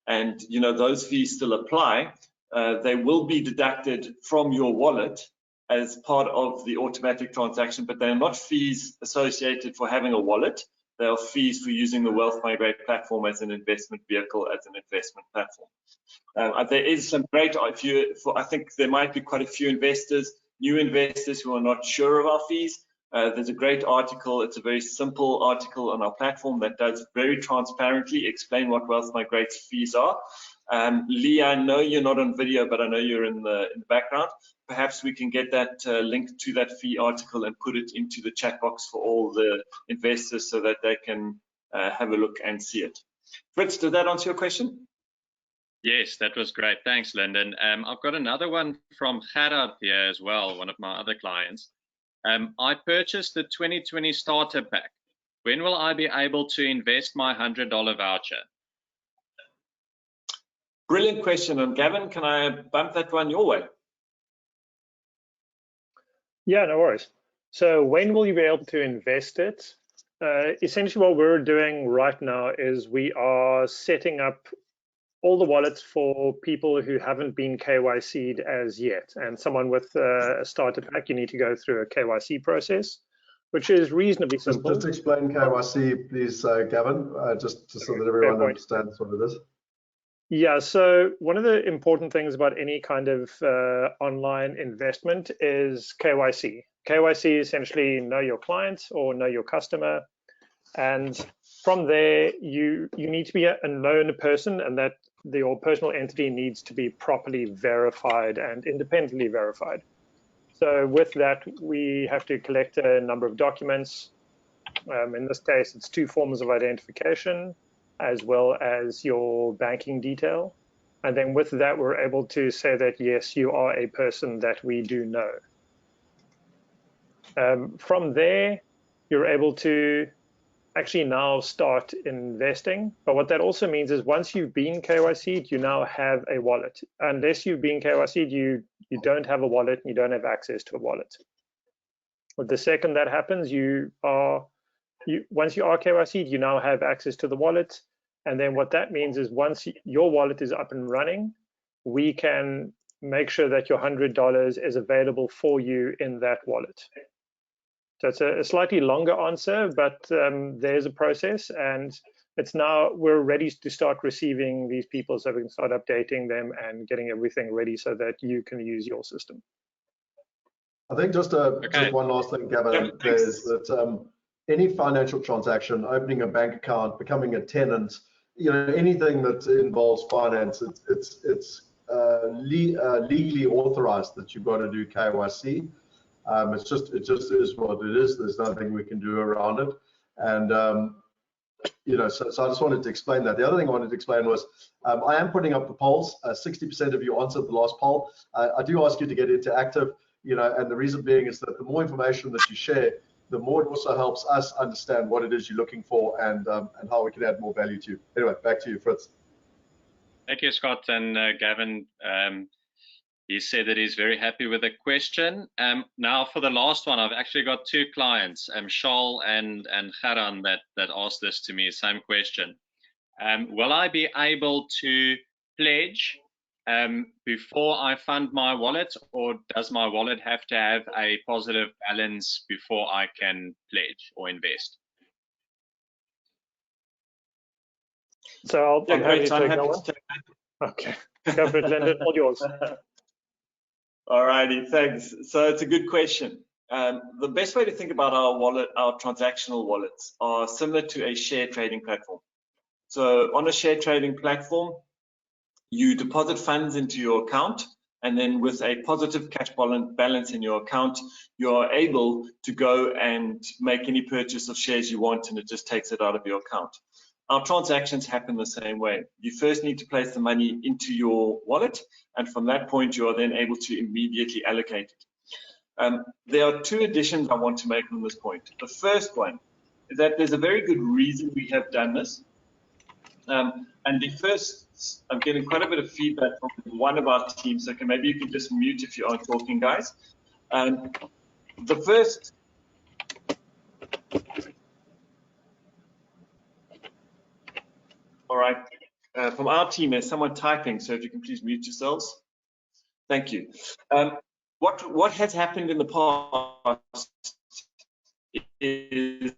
And you know, those fees still apply. They will be deducted from your wallet as part of the automatic transaction, but they're not fees associated for having a wallet. They are fees for using the Wealth Migrate platform as an investment vehicle, as an investment platform. There is some great, I think there might be quite a few investors, new investors who are not sure of our fees. There's a great article, it's a very simple article on our platform that does very transparently explain what Wealth Migrate's fees are. Lee, I know you're not on video, but I know you're in the background. Perhaps we can get that link to that fee article and put it into the chat box for all the investors so that they can have a look and see it. Fritz, did that answer your question? Yes, that was great. Thanks, Lyndon. I've got another one from Gerard here as well, one of my other clients. I purchased the 2020 starter pack. When will I be able to invest my $100 voucher? Brilliant question. And Gavin, can I bump that one your way? Yeah, no worries. So when will you be able to invest it? Essentially what we're doing right now is we are setting up all the wallets for people who haven't been KYC'd as yet. And someone with a starter pack, you need to go through a KYC process, which is reasonably simple. Just explain KYC, please, Gavin, just so that everyone understands what it is. Yeah, so one of the important things about any kind of online investment is KYC. KYC essentially know your client or know your customer. And from there, you need to be a known person, and that your personal entity needs to be properly verified and independently verified. So with that, we have to collect a number of documents. In this case, it's 2 forms of identification, as well as your banking detail. And then with that, we're able to say that, yes, you are a person that we do know. From there, you're able to actually now start investing. But what that also means is once you've been KYC'd, you now have a wallet. Unless you've been KYC'd, you don't have a wallet and you don't have access to a wallet. But the second that happens, once you are KYC'd, you now have access to the wallet. And then what that means is once your wallet is up and running, we can make sure that your $100 is available for you in that wallet. So it's a slightly longer answer, but there's a process, and it's now we're ready to start receiving these people so we can start updating them and getting everything ready so that you can use your system. I think just one last thing, Gavin, is that any financial transaction, opening a bank account, becoming a tenant, you know, anything that involves finance, it's legally authorized that you've got to do KYC. It just is what it is. There's nothing we can do around it. And you know, so I just wanted to explain that. The other thing I wanted to explain was I am putting up the polls. 60% of you answered the last poll. I do ask you to get interactive, you know, and the reason being is that the more information that you share, the more it also helps us understand what it is you're looking for and how we can add more value to you. Anyway, back to you, Fritz. Thank you, Scott. And Gavin, he said that he's very happy with the question. Now for the last one, I've actually got 2 clients, Shaul and Haran, that asked this to me, same question. Will I be able to pledge before I fund my wallet, or does my wallet have to have a positive balance before I can pledge or invest? So I'm happy to take that one. Okay, go for it, Lyndon, all yours. All righty, thanks. So it's a good question. The best way to think about our wallet, our transactional wallets, are similar to a share trading platform. So on a share trading platform, you deposit funds into your account, and then with a positive cash balance in your account, you are able to go and make any purchase of shares you want, and it just takes it out of your account. Our transactions happen the same way. You first need to place the money into your wallet, and from that point, you are then able to immediately allocate it. There are two additions I want to make on this point. The first one is that there's a very good reason we have done this. And the first, I'm getting quite a bit of feedback from one of our teams, so maybe you can just mute if you aren't talking, guys. The first, all right, from our team, there's someone typing, so if you can please mute yourselves. Thank you. What has happened in the past is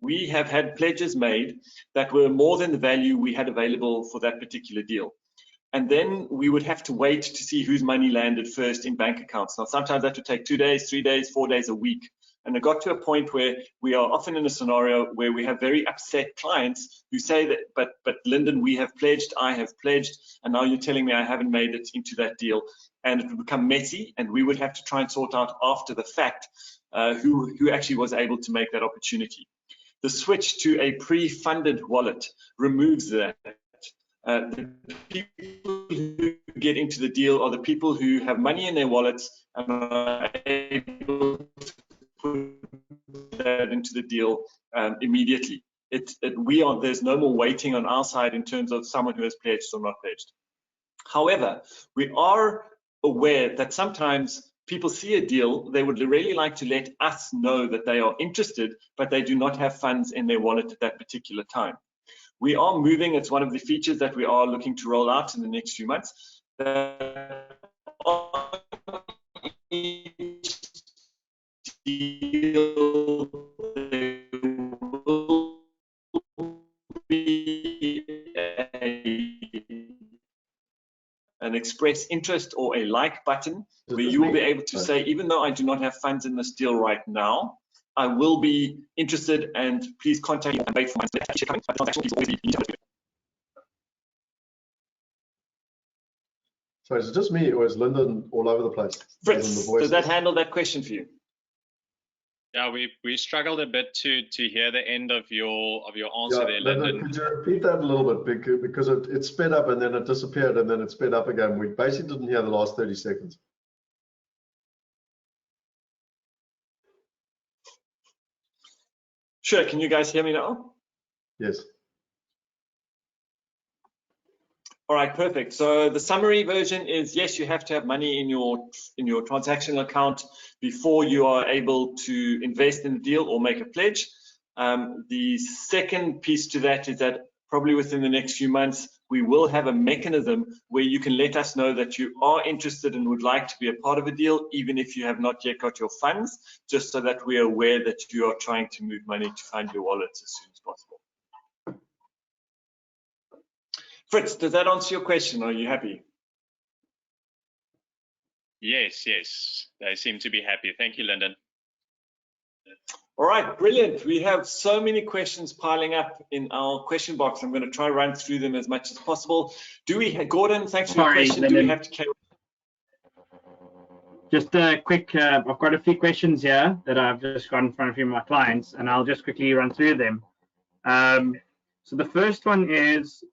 we have had pledges made that were more than the value we had available for that particular deal. And then we would have to wait to see whose money landed first in bank accounts. Now, sometimes that would take 2 days, 3 days, 4 days, a week. And it got to a point where we are often in a scenario where we have very upset clients who say that, but Lyndon, we have pledged, I have pledged, and now you're telling me I haven't made it into that deal. And it would become messy, and we would have to try and sort out after the fact who actually was able to make that opportunity. The switch to a pre-funded wallet removes that. The people who get into the deal are the people who have money in their wallets and are able to put that into the deal immediately. There's no more waiting on our side in terms of someone who has pledged or not pledged. However, we are aware that sometimes people see a deal, they would really like to let us know that they are interested, but they do not have funds in their wallet at that particular time. We are moving, it's one of the features that we are looking to roll out in the next few months. Each deal, there will be an express interest or a like button where you will be able to say, even though I do not have funds in this deal right now, I will be interested and please contact me and wait for my transaction coming. But transaction is always be. So is it just me or is Lyndon all over the place? Fritz, does that handle that question for you? Yeah, we struggled a bit to hear the end of your answer there, Lyndon. Could you repeat that a little bit because it sped up and then it disappeared and then it sped up again. We basically didn't hear the last 30 seconds. Sure, can you guys hear me now? Yes. All right, perfect. So the summary version is, yes, you have to have money in your transactional account before you are able to invest in the deal or make a pledge. The second piece to that is that probably within the next few months, we will have a mechanism where you can let us know that you are interested and would like to be a part of a deal, even if you have not yet got your funds, just so that we are aware that you are trying to move money to fund your wallets as soon as possible. Fritz, does that answer your question? Are you happy? Yes, they seem to be happy. Thank you, Lyndon. All right, brilliant. We have so many questions piling up in our question box. I'm going to try and run through them as much as possible. Gordon, thanks for your question. Lyndon. Do we have to carry? Just a quick, I've got a few questions here that I've just got in front of a few of my clients, and I'll just quickly run through them. So the first one is,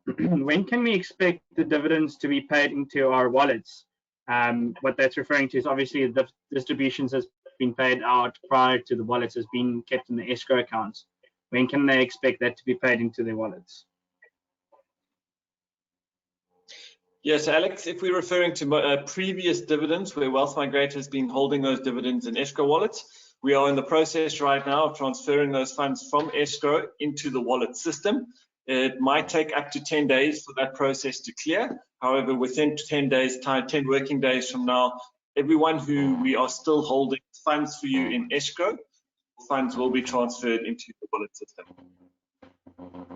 when can we expect the dividends to be paid into our wallets? What that's referring to is obviously the distributions has been paid out prior to the wallets has been kept in the escrow accounts. When can they expect that to be paid into their wallets? Yes, Alex, if we're referring to previous dividends where Wealth Migrate has been holding those dividends in escrow wallets, we are in the process right now of transferring those funds from escrow into the wallet system. It might take up to 10 days for that process to clear. However, within 10 days time, 10 working days from now, everyone who we are still holding funds for you in escrow, funds will be transferred into the wallet system.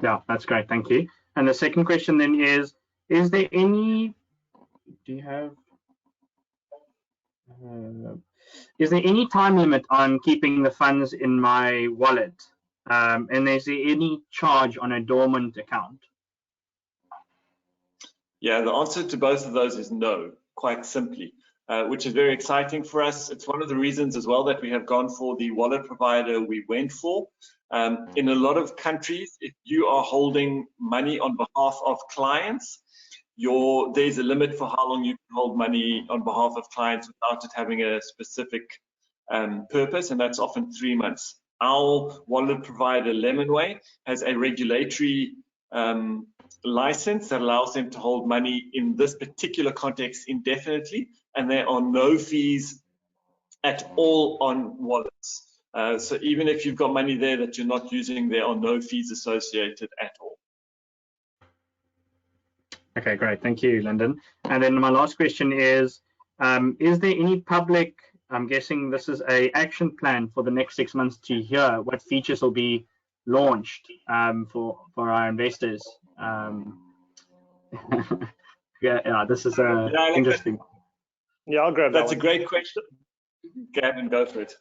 Yeah, that's great. Thank you. And the second question then is there any, is there any time limit on keeping the funds in my wallet? And is there any charge on a dormant account? Yeah, the answer to both of those is no, quite simply, which is very exciting for us. It's one of the reasons as well that we have gone for the wallet provider we went for. In a lot of countries, if you are holding money on behalf of clients, there's a limit for how long you can hold money on behalf of clients without it having a specific purpose, and that's often 3 months. Our wallet provider, Lemonway, has a regulatory license that allows them to hold money in this particular context indefinitely, and there are no fees at all on wallets. So even if you've got money there that you're not using, there are no fees associated at all. Okay, great. Thank you, Lyndon. And then my last question is there any public, I'm guessing this is a action plan for the next 6 months to hear what features will be launched for our investors? Yeah, this is interesting. Yeah, I'll grab that. That's a great question. Gavin, go for it.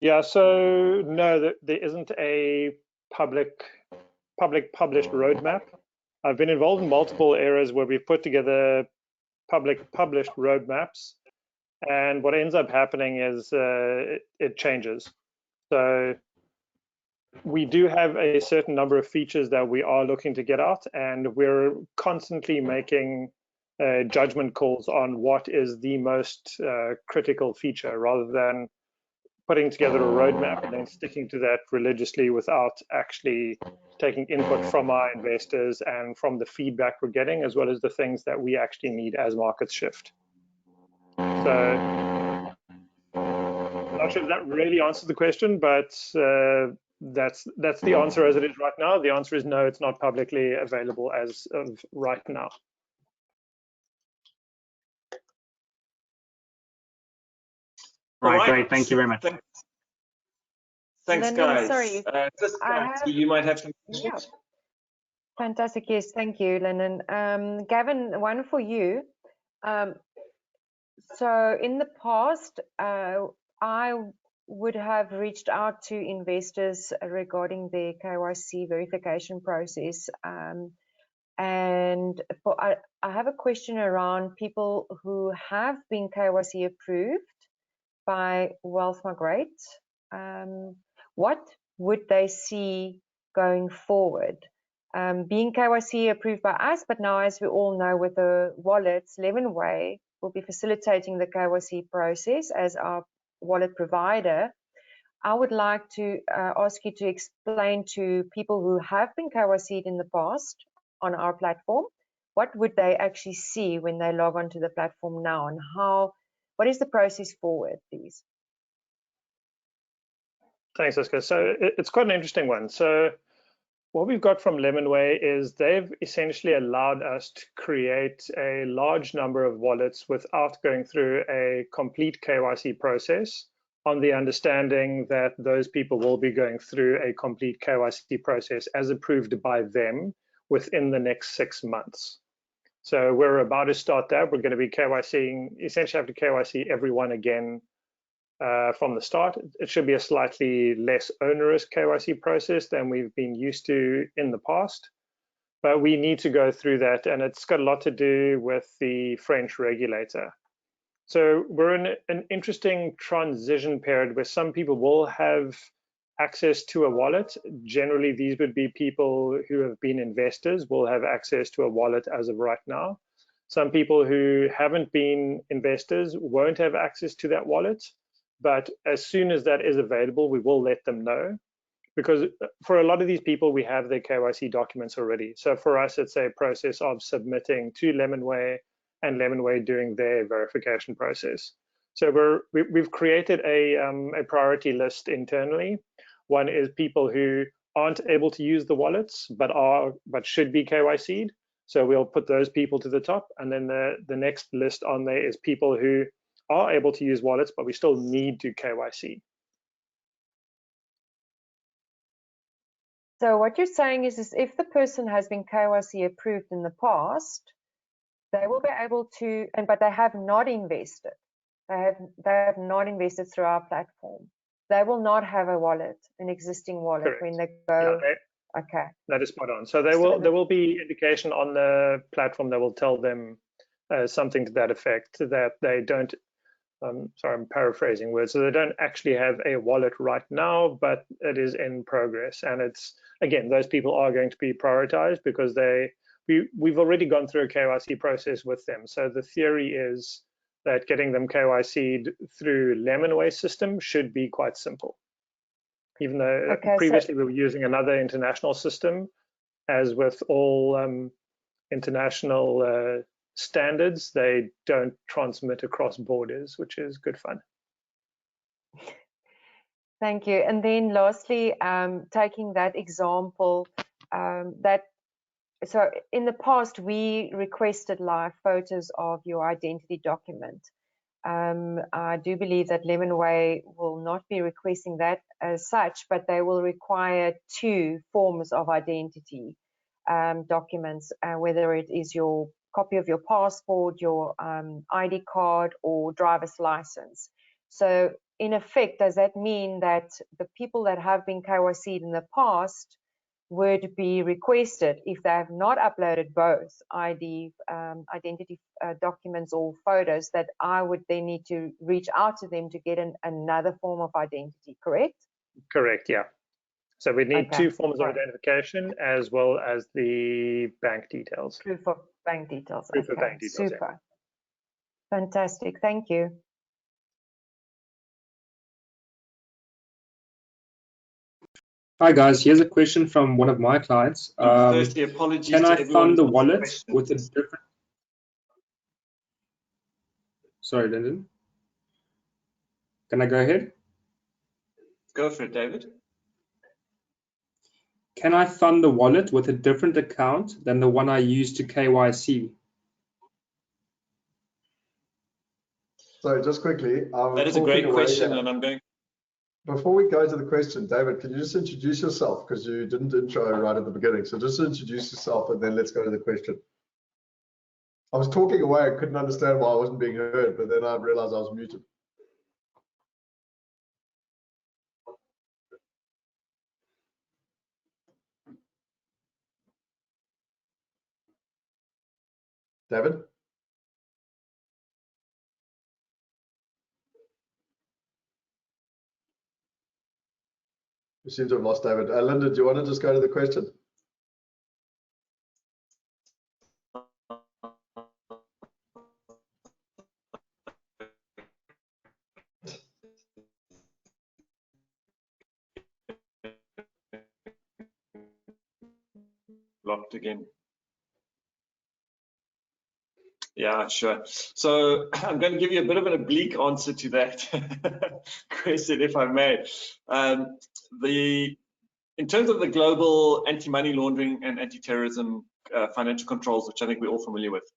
Yeah, so no, there isn't a public published roadmap. I've been involved in multiple areas where we've put together public published roadmaps, and what ends up happening is it changes. So we do have a certain number of features that we are looking to get out, and we're constantly making judgment calls on what is the most critical feature, rather than putting together a roadmap and then sticking to that religiously without actually taking input from our investors and from the feedback we're getting, as well as the things that we actually need as markets shift. So I'm not sure if that really answers the question, but that's the answer as it is right now. The answer is no, it's not publicly available as of right now. Right, great. Thank you very much. Thanks, guys. Sorry, you might have some Yeah. questions. Fantastic. Yes, thank you, Lennon. Gavin, one for you. So in the past, I would have reached out to investors regarding their KYC verification process. And I have a question around people who have been KYC approved by Migrate. What would they see going forward? Being KYC approved by us, but now, as we all know, with the wallets, Lemonway will be facilitating the KYC process as our wallet provider. I would like to ask you to explain to people who have been KYC'd in the past on our platform, what would they actually see when they log onto the platform now, and what is the process forward, please? Thanks, Oscar. So it's quite an interesting one. So what we've got from Lemonway is they've essentially allowed us to create a large number of wallets without going through a complete KYC process, on the understanding that those people will be going through a complete KYC process as approved by them within the next 6 months. So we're about to start that. We're going to be KYCing, essentially have to KYC everyone again from the start. It should be a slightly less onerous KYC process than we've been used to in the past, but we need to go through that, and it's got a lot to do with the French regulator. So we're in an interesting transition period where some people will have access to a wallet. Generally, these would be people who have been investors will have access to a wallet as of right now. Some people who haven't been investors won't have access to that wallet. But as soon as that is available, we will let them know, because for a lot of these people, we have their KYC documents already. So for us, it's a process of submitting to Lemonway and Lemonway doing their verification process. So we've created a priority list internally. One is people who aren't able to use the wallets, but should be KYC'd. So we'll put those people to the top. And then the next list on there is people who are able to use wallets, but we still need to KYC. So what you're saying is if the person has been KYC approved in the past, they will be able to, but they have not invested. They have not invested through our platform. They will not have a wallet, an existing wallet. Correct. When they go. Yeah, okay. That is spot on. So there will be indication on the platform that will tell them something to that effect, that they don't. Sorry, I'm paraphrasing words. So they don't actually have a wallet right now, but it is in progress. And it's, again, those people are going to be prioritized because we've already gone through a KYC process with them. So the theory is that getting them KYC'd through Lemonway system should be quite simple. Even though previously we were using another international system, as with all international standards, they don't transmit across borders, which is good fun. Thank you. And then lastly, taking that example, so in the past, we requested live photos of your identity document. I do believe that Lemonway will not be requesting that as such, but they will require 2 forms of identity documents, whether it is your copy of your passport, your ID card, or driver's license. So in effect, does that mean that the people that have been KYC'd in the past would be requested, if they have not uploaded both identity documents or photos, that I would then need to reach out to them to get another form of identity, correct? Correct, yeah. So we need 2 forms of identification as well as the bank details. Proof of bank details. Proof of bank details. Super. Yeah. Fantastic. Thank you. Hi guys, here's a question from one of my clients. Firstly, apologies. Can to I everyone fund the who's wallet questions. with a different? Sorry, Lyndon. Can I go ahead? Go for it, David. Can I fund the wallet with a different account than the one I use to KYC? So just quickly, that is a great question, and I'm going. Before we go to the question, David, can you just introduce yourself, because you didn't intro right at the beginning. So just introduce yourself and then let's go to the question. I was talking away, I couldn't understand why I wasn't being heard, but then I realized I was muted. David? We seem to have lost David. Linda, do you want to just go to the question? Locked again. Yeah, sure. So I'm going to give you a bit of an oblique answer to that question, if I may. In terms of the global anti-money laundering and anti-terrorism financial controls, which I think we're all familiar with,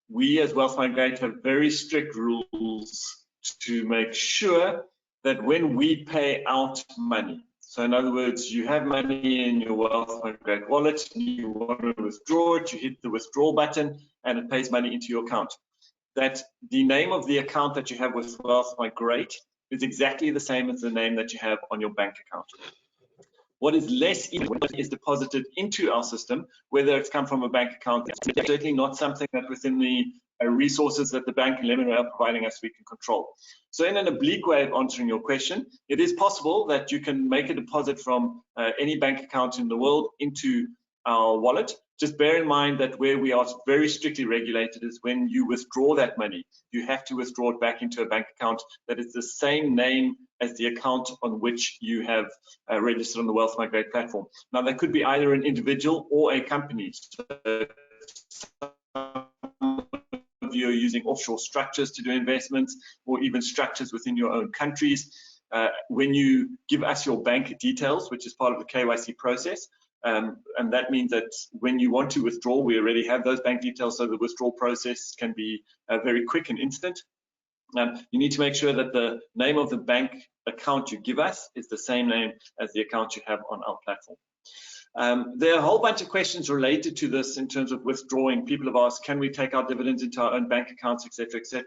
we as Wealth Migrate have very strict rules to make sure that when we pay out money, so in other words, you have money in your Wealth Migrate wallet, you want to withdraw it, you hit the withdrawal button, and it pays money into your account. That the name of the account that you have with Wealth Migrate is exactly the same as the name that you have on your bank account. What is less is deposited into our system, whether it's come from a bank account. It's certainly not something that within the resources that the bank and Lemonway are providing us we can control. So in an oblique way of answering your question, it is possible that you can make a deposit from any bank account in the world into our wallet. Just bear in mind that where we are very strictly regulated is when you withdraw that money, you have to withdraw it back into a bank account that is the same name as the account on which you have registered on the Wealth Migrate platform. Now, that could be either an individual or a company. So, you're using offshore structures to do investments, or even structures within your own countries. When you give us your bank details, which is part of the KYC process, and that means that when you want to withdraw, we already have those bank details, so the withdrawal process can be very quick and instant. You need to make sure that the name of the bank account you give us is the same name as the account you have on our platform. There are a whole bunch of questions related to this in terms of withdrawing. People have asked, can we take our dividends into our own bank accounts, etc., etc.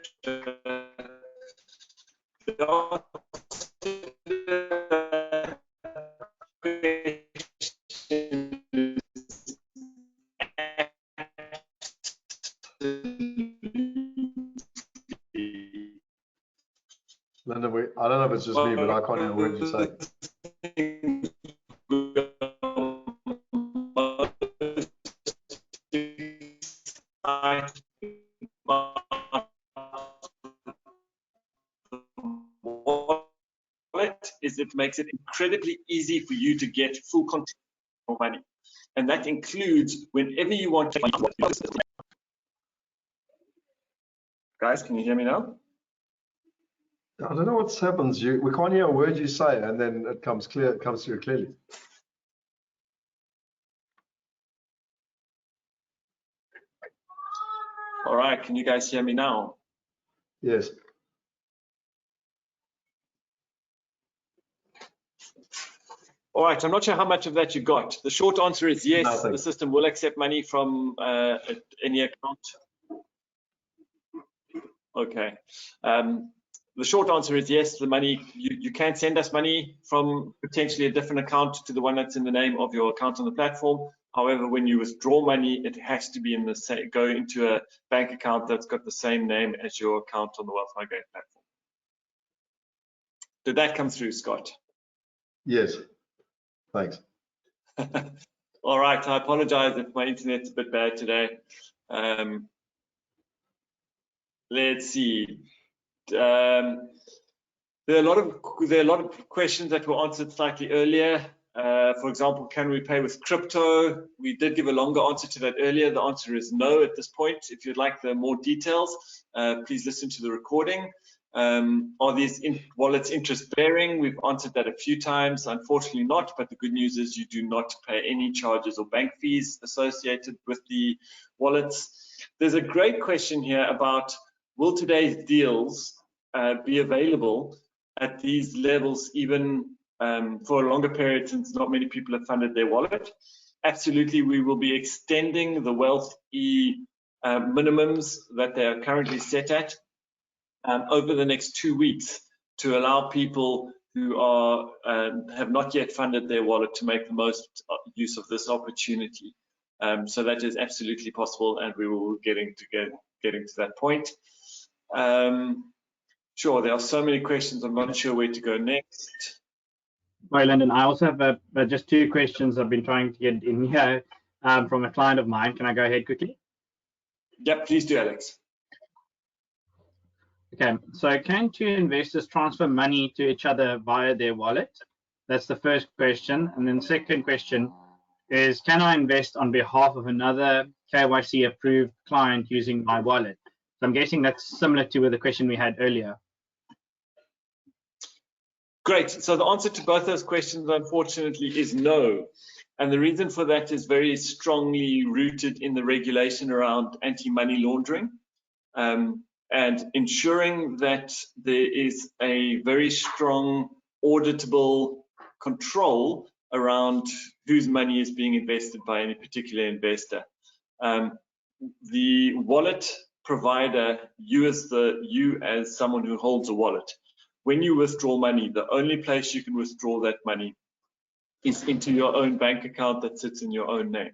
Linda, I don't know if it's just me, but I can't hear a word you say. exciting about wallet is it makes it incredibly easy for you to get full control of money, and that includes whenever you want to. Guys, can you hear me now? I don't know what happens. We can't hear a word you say, and then it comes clear. It comes through clearly. All right, can you guys hear me now? Yes. All right, I'm not sure how much of that you got. The short answer is yes, Nothing. The system will accept money from any account. Okay. The short answer is yes, the money, you can send us money from potentially a different account to the one that's in the name of your account on the platform. However, when you withdraw money, it has to be in the same, go into a bank account that's got the same name as your account on the Wealth Migrate platform. Did that come through, Scott? Yes. Thanks. All right, I apologize if my internet's a bit bad today. Let's see. There are a lot of questions that were answered slightly earlier. For example, can we pay with crypto? We did give a longer answer to that earlier. The answer is no at this point. If you'd like the more details, please listen to the recording. Are these wallets interest bearing? We've answered that a few times. Unfortunately not, but the good news is you do not pay any charges or bank fees associated with the wallets. There's a great question here about, will today's deals be available at these levels even for a longer period, since not many people have funded their wallet? Absolutely, we will be extending the WealthE minimums that they are currently set at over the next 2 weeks to allow people who are have not yet funded their wallet to make the most use of this opportunity. So that is absolutely possible, and we will getting to that point. Sure, there are so many questions. I'm not sure where to go next. Well, Lyndon, I also have just 2 questions I've been trying to get in here from a client of mine. Can I go ahead quickly? Yep, please do, Alex. Okay, so can 2 investors transfer money to each other via their wallet? That's the first question. And then the second question is, can I invest on behalf of another KYC approved client using my wallet? So I'm guessing that's similar to the question we had earlier. Great. So the answer to both those questions, unfortunately, is no. And the reason for that is very strongly rooted in the regulation around anti-money laundering. And ensuring that there is a very strong auditable control around whose money is being invested by any particular investor. The wallet provider, you as someone who holds a wallet, when you withdraw money, the only place you can withdraw that money is into your own bank account that sits in your own name.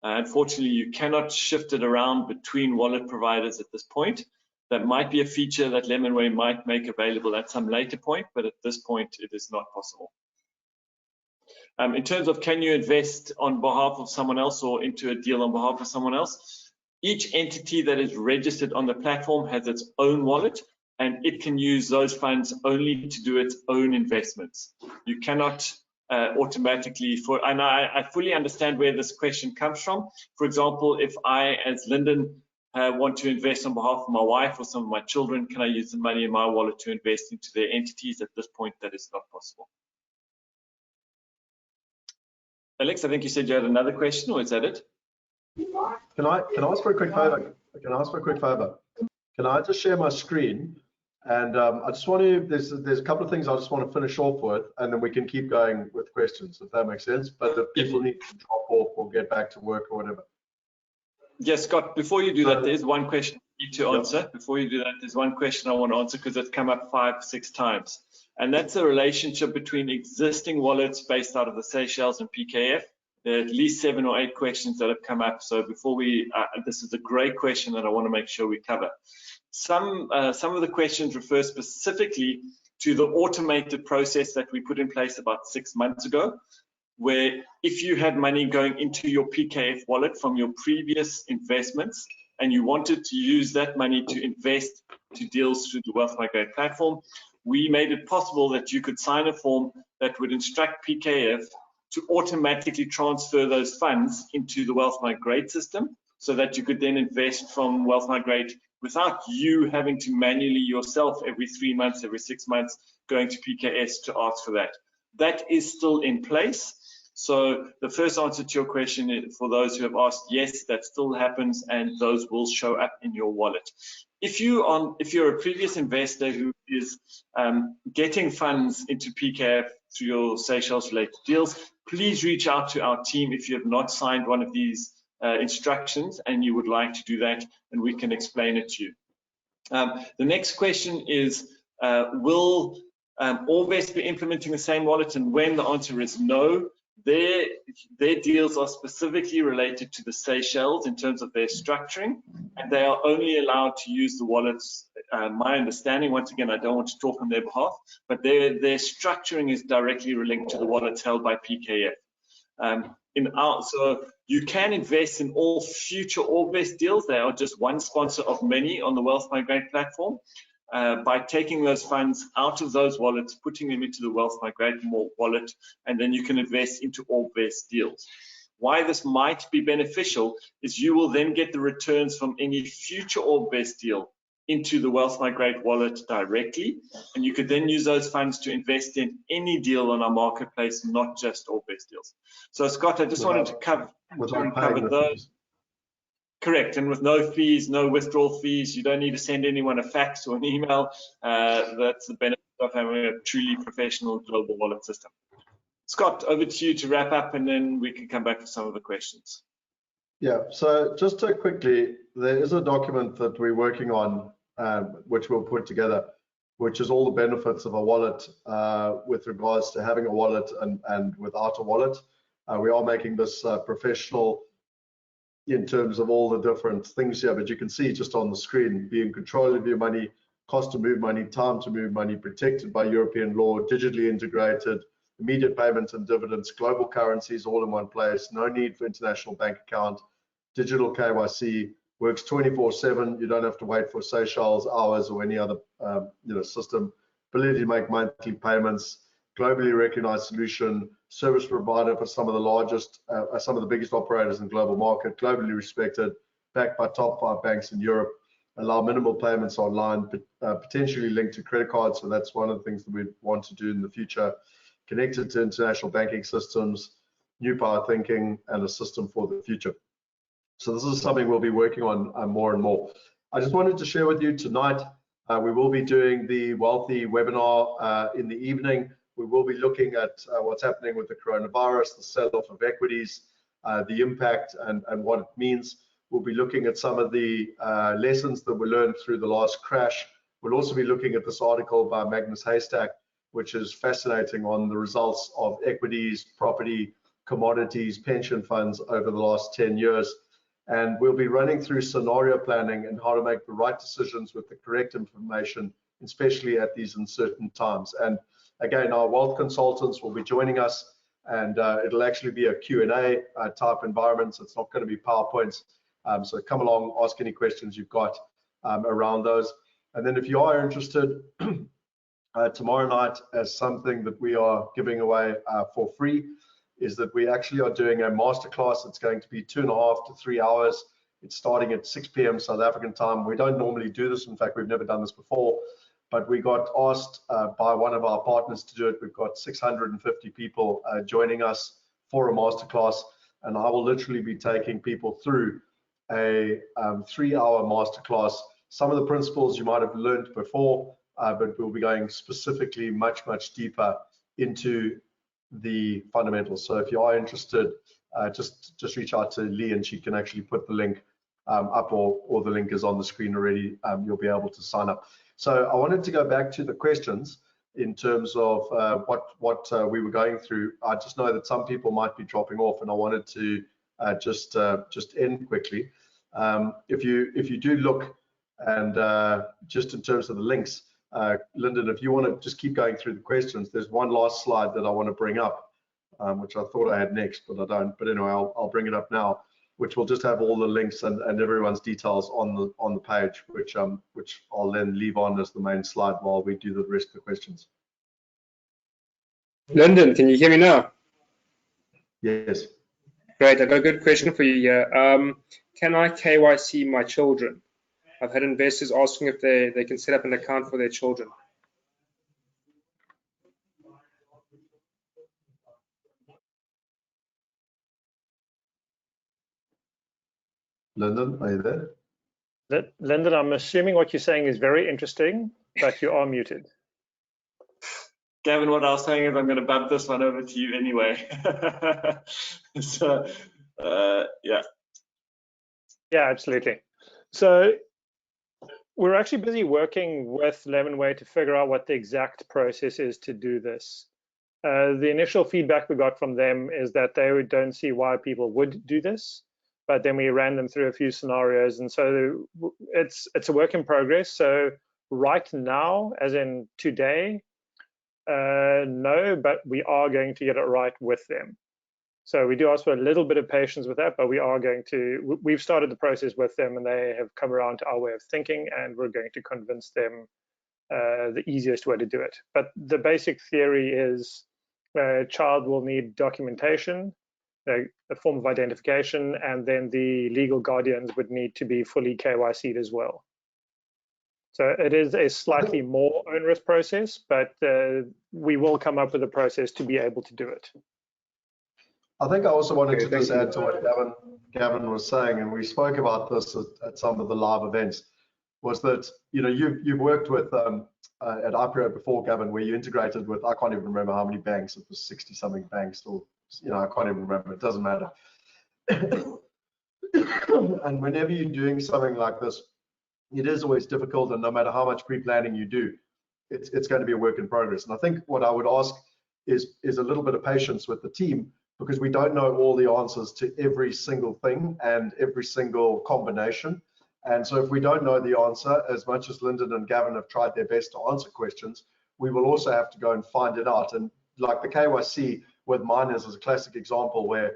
Unfortunately, you cannot shift it around between wallet providers at this point. That might be a feature that Lemonway might make available at some later point, but at this point, it is not possible. In terms of can you invest on behalf of someone else or into a deal on behalf of someone else, each entity that is registered on the platform has its own wallet, and it can use those funds only to do its own investments. You cannot automatically, and I fully understand where this question comes from. For example, if I, as Lyndon, want to invest on behalf of my wife or some of my children, can I use the money in my wallet to invest into their entities? At this point, that is not possible. Alex, I think you said you had another question, or is that it? Can I ask for a quick favor? Can I ask for a quick favor? Can I just share my screen? And I just want to, there's a couple of things I just want to finish off with, and then we can keep going with questions, if that makes sense. But if people need to drop off or get back to work or whatever. Yes, Scott, before you do that, there's one question I need to answer. Before you do that, there's one question I want to answer because it's come up 5-6 times. And that's the relationship between existing wallets based out of the Seychelles and PKF. There are at least 7 or 8 questions that have come up. So before we, this is a great question that I want to make sure we cover. Some of the questions refer specifically to the automated process that we put in place about 6 months ago, where if you had money going into your PKF wallet from your previous investments and you wanted to use that money to invest to deals through the Wealth Migrate platform, we made it possible that you could sign a form that would instruct PKF to automatically transfer those funds into the Wealth Migrate system, so that you could then invest from Wealth Migrate without you having to manually yourself every 3 months, every 6 months, going to PKS to ask for that. That is still in place. So the first answer to your question is, for those who have asked, yes, that still happens, and those will show up in your wallet. If you're a previous investor who is getting funds into PKF through your Seychelles related deals, please reach out to our team if you have not signed one of these instructions and you would like to do that, and we can explain it to you. The next question is, will Allvest be implementing the same wallet, and when? The answer is no. Their deals are specifically related to the Seychelles in terms of their structuring, and they are only allowed to use the wallets. My understanding, once again, I don't want to talk on their behalf, but their structuring is directly linked to the wallets held by PKF. So you can invest in all future Allvest deals. They are just one sponsor of many on the Wealth Migrate platform. By taking those funds out of those wallets, putting them into the Wealth Migrate wallet, and then you can invest into Allvest deals. Why this might be beneficial is you will then get the returns from any future Allvest deal into the Wealth Migrate wallet directly, and you could then use those funds to invest in any deal on our marketplace, not just Allvest deals. So Scott, I just wanted to cover those. Correct, and with no fees, no withdrawal fees, you don't need to send anyone a fax or an email. That's the benefit of having a truly professional global wallet system. Scott, over to you to wrap up, and then we can come back to some of the questions. Yeah, so just to quickly, there is a document that we're working on, which we'll put together, which is all the benefits of a wallet with regards to having a wallet and without a wallet. We are making this professional in terms of all the different things here, but you can see just on the screen, be in control of your money, cost to move money, time to move money, protected by European law, digitally integrated, immediate payments and dividends, global currencies all in one place, no need for international bank account, digital KYC, works 24/7. You don't have to wait for Seychelles hours or any other system. Ability to make monthly payments, globally recognized solution, service provider for some of the biggest operators in the global market, globally respected, backed by top 5 banks in Europe, allow minimal payments online, potentially linked to credit cards. So that's one of the things that we want to do in the future. Connected to international banking systems, new power thinking, and a system for the future. So this is something we'll be working on more and more. I just wanted to share with you tonight, we will be doing the WealthE webinar in the evening. We will be looking at what's happening with the coronavirus, the sell-off of equities, the impact and what it means. We'll be looking at some of the lessons that we learned through the last crash. We'll also be looking at this article by Magnus Haystack, which is fascinating on the results of equities, property, commodities, pension funds over the last 10 years. And we'll be running through scenario planning and how to make the right decisions with the correct information, especially at these uncertain times. And again, our wealth consultants will be joining us, and it'll actually be a Q&A type environment, so it's not going to be PowerPoints. So come along, ask any questions you've got around those. And then if you are interested, tomorrow night, as something that we are giving away for free, is that we actually are doing a masterclass. It's going to be 2.5 to 3 hours. It's starting at 6 p.m. South African time. We don't normally do this. In fact, we've never done this before, but we got asked by one of our partners to do it. We've got 650 people joining us for a masterclass, and I will literally be taking people through a 3-hour masterclass. Some of the principles you might have learned before, but we'll be going specifically much deeper into the fundamentals. So if you are interested, just reach out to Lee, and she can actually put the link up, or the link is on the screen already. You'll be able to sign up. So I wanted to go back to the questions in terms of what we were going through. I just know that some people might be dropping off, and I wanted to just end quickly. If you do look, and just in terms of the links, Lyndon, if you want to just keep going through the questions, there's one last slide that I want to bring up, which I thought I had next, but I don't. But anyway, I'll bring it up now. which will just have all the links and everyone's details on the page, which I'll then leave on as the main slide while we do the rest of the questions. Lyndon, can you hear me now? Yes. Great, I've got a good question for you here. Can I KYC my children? I've had investors asking if they can set up an account for their children. Lyndon, are you there? Lyndon, I'm assuming what you're saying is very interesting, but you are muted. Gavin, what I was saying is I'm going to bump this one over to you anyway. So, yeah. Yeah, absolutely. So we're actually busy working with Lemonway to figure out what the exact process is to do this. The initial feedback we got from them is that they don't see why people would do this, but then we ran them through a few scenarios, and so it's a work in progress. So right now, as in today, no, but we are going to get it right with them. So we do ask for a little bit of patience with that, but we are going to, we've started the process with them and they have come around to our way of thinking, and we're going to convince them the easiest way to do it. But the basic theory is a child will need documentation, a form of identification, and then the legal guardians would need to be fully KYC'd as well. So it is a slightly more onerous process, but we will come up with a process to be able to do it. I think I also wanted to just add to what Gavin was saying, and we spoke about this at some of the live events, was that, you know, you've worked with at IPO before, Gavin, where you integrated with, I can't even remember how many banks, it was 60 something banks, or, you know, I can't even remember, it doesn't matter. And whenever you're doing something like this, it is always difficult, and no matter how much pre-planning you do, it's going to be a work in progress. And I think what I would ask is a little bit of patience with the team, because we don't know all the answers to every single thing and every single combination. And so if we don't know the answer, as much as Lyndon and Gavin have tried their best to answer questions, we will also have to go and find it out. And like the KYC with miners is a classic example where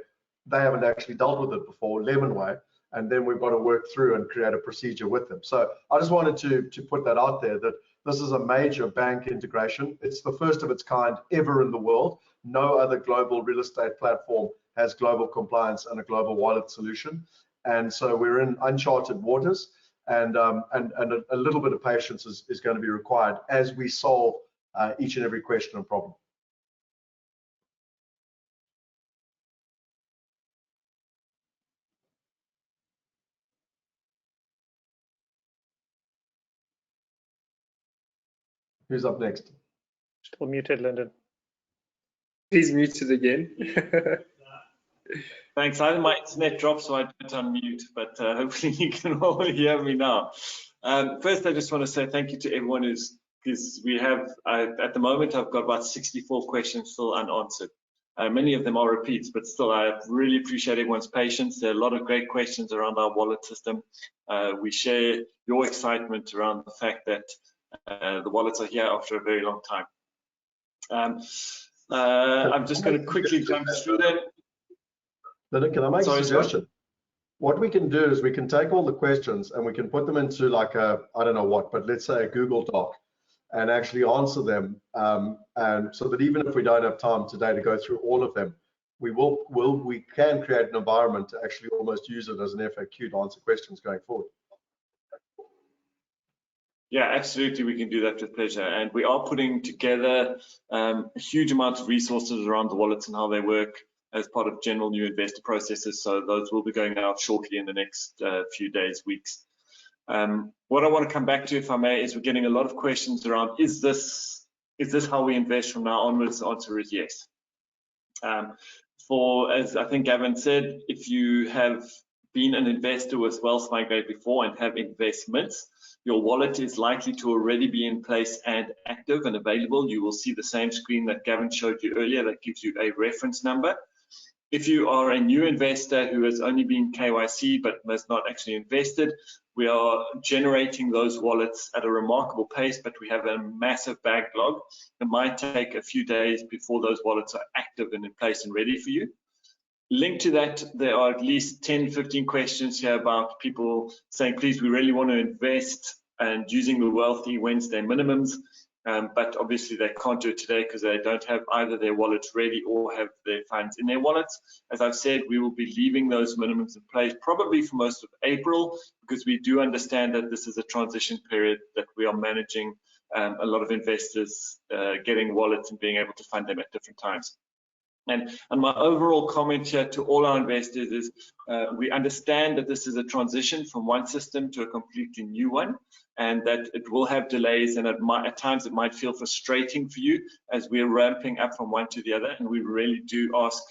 they haven't actually dealt with it before, Lemonway, and then we've got to work through and create a procedure with them. So I just wanted to put that out there, that this is a major bank integration. It's the first of its kind ever in the world. No other global real estate platform has global compliance and a global wallet solution. And so we're in uncharted waters, and a little bit of patience is going to be required as we solve each and every question and problem. Who's up next? Still muted, Lyndon. He's muted again. Thanks. I had my internet dropped, so I didn't unmute, but hopefully you can all hear me now. First, I just want to say thank you to everyone because we have, at the moment, I've got about 64 questions still unanswered. Many of them are repeats, but still, I really appreciate everyone's patience. There are a lot of great questions around our wallet system. We share your excitement around the fact that the wallets are here after a very long time. I'm just going to quickly jump through them. Lyndon, can I make a suggestion? Scott? What we can do is we can take all the questions and we can put them into like a, I don't know what, but let's say a Google Doc, and actually answer them. And so that even if we don't have time today to go through all of them, we can create an environment to actually almost use it as an FAQ to answer questions going forward. Yeah, absolutely, we can do that with pleasure. And we are putting together a huge amount of resources around the wallets and how they work as part of general new investor processes. So those will be going out shortly in the next few days, weeks. What I want to come back to, if I may, is we're getting a lot of questions around, is this how we invest from now onwards? The answer is yes. As I think Gavin said, if you have been an investor with Wealth Migrate before and have investments, your wallet is likely to already be in place and active and available. You will see the same screen that Gavin showed you earlier that gives you a reference number. If you are a new investor who has only been KYC but has not actually invested, we are generating those wallets at a remarkable pace, but we have a massive backlog. It might take a few days before those wallets are active and in place and ready for you. Linked to that, there are at least 10, 15 questions here about people saying, please, we really want to invest and using the WealthE Wednesday minimums, but obviously they can't do it today because they don't have either their wallets ready or have their funds in their wallets. As I've said, we will be leaving those minimums in place probably for most of April, because we do understand that this is a transition period that we are managing a lot of investors getting wallets and being able to fund them at different times. And my overall comment here to all our investors is we understand that this is a transition from one system to a completely new one, and that it will have delays, and at times it might feel frustrating for you as we're ramping up from one to the other. And we really do ask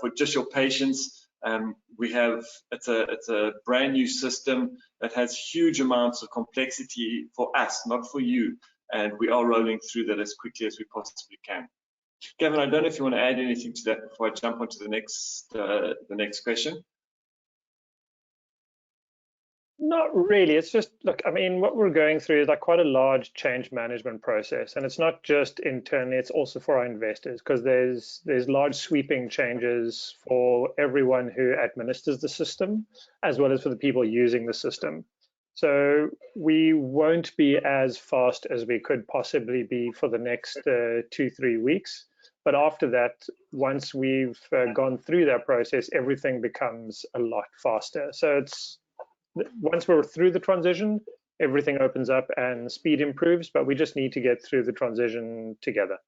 for just your patience. It's a brand new system that has huge amounts of complexity for us, not for you, and we are rolling through that as quickly as we possibly can. Gavin, I don't know if you want to add anything to that before I jump onto the next question. Not really. It's just, look, I mean, what we're going through is like quite a large change management process, and it's not just internally, it's also for our investors, because there's large sweeping changes for everyone who administers the system, as well as for the people using the system. So we won't be as fast as we could possibly be for the next 2-3 weeks. But after that, once we've gone through that process, everything becomes a lot faster. So once we're through the transition, everything opens up and speed improves, but we just need to get through the transition together.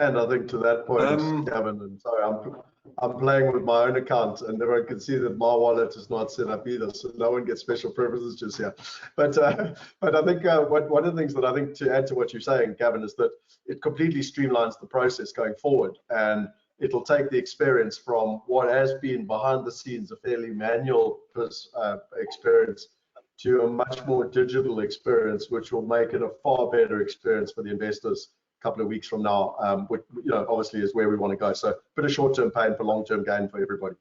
And I think to that point, Gavin, and sorry, I'm playing with my own account, and everyone can see that my wallet is not set up either, so no one gets special privileges here. But I think one of the things that I think, to add to what you're saying, Gavin, is that it completely streamlines the process going forward, and it'll take the experience from what has been behind the scenes a fairly manual experience to a much more digital experience, which will make it a far better experience for the investors couple of weeks from now, which, you know, obviously is where we want to go. So a bit of short-term pain for long-term gain for everybody.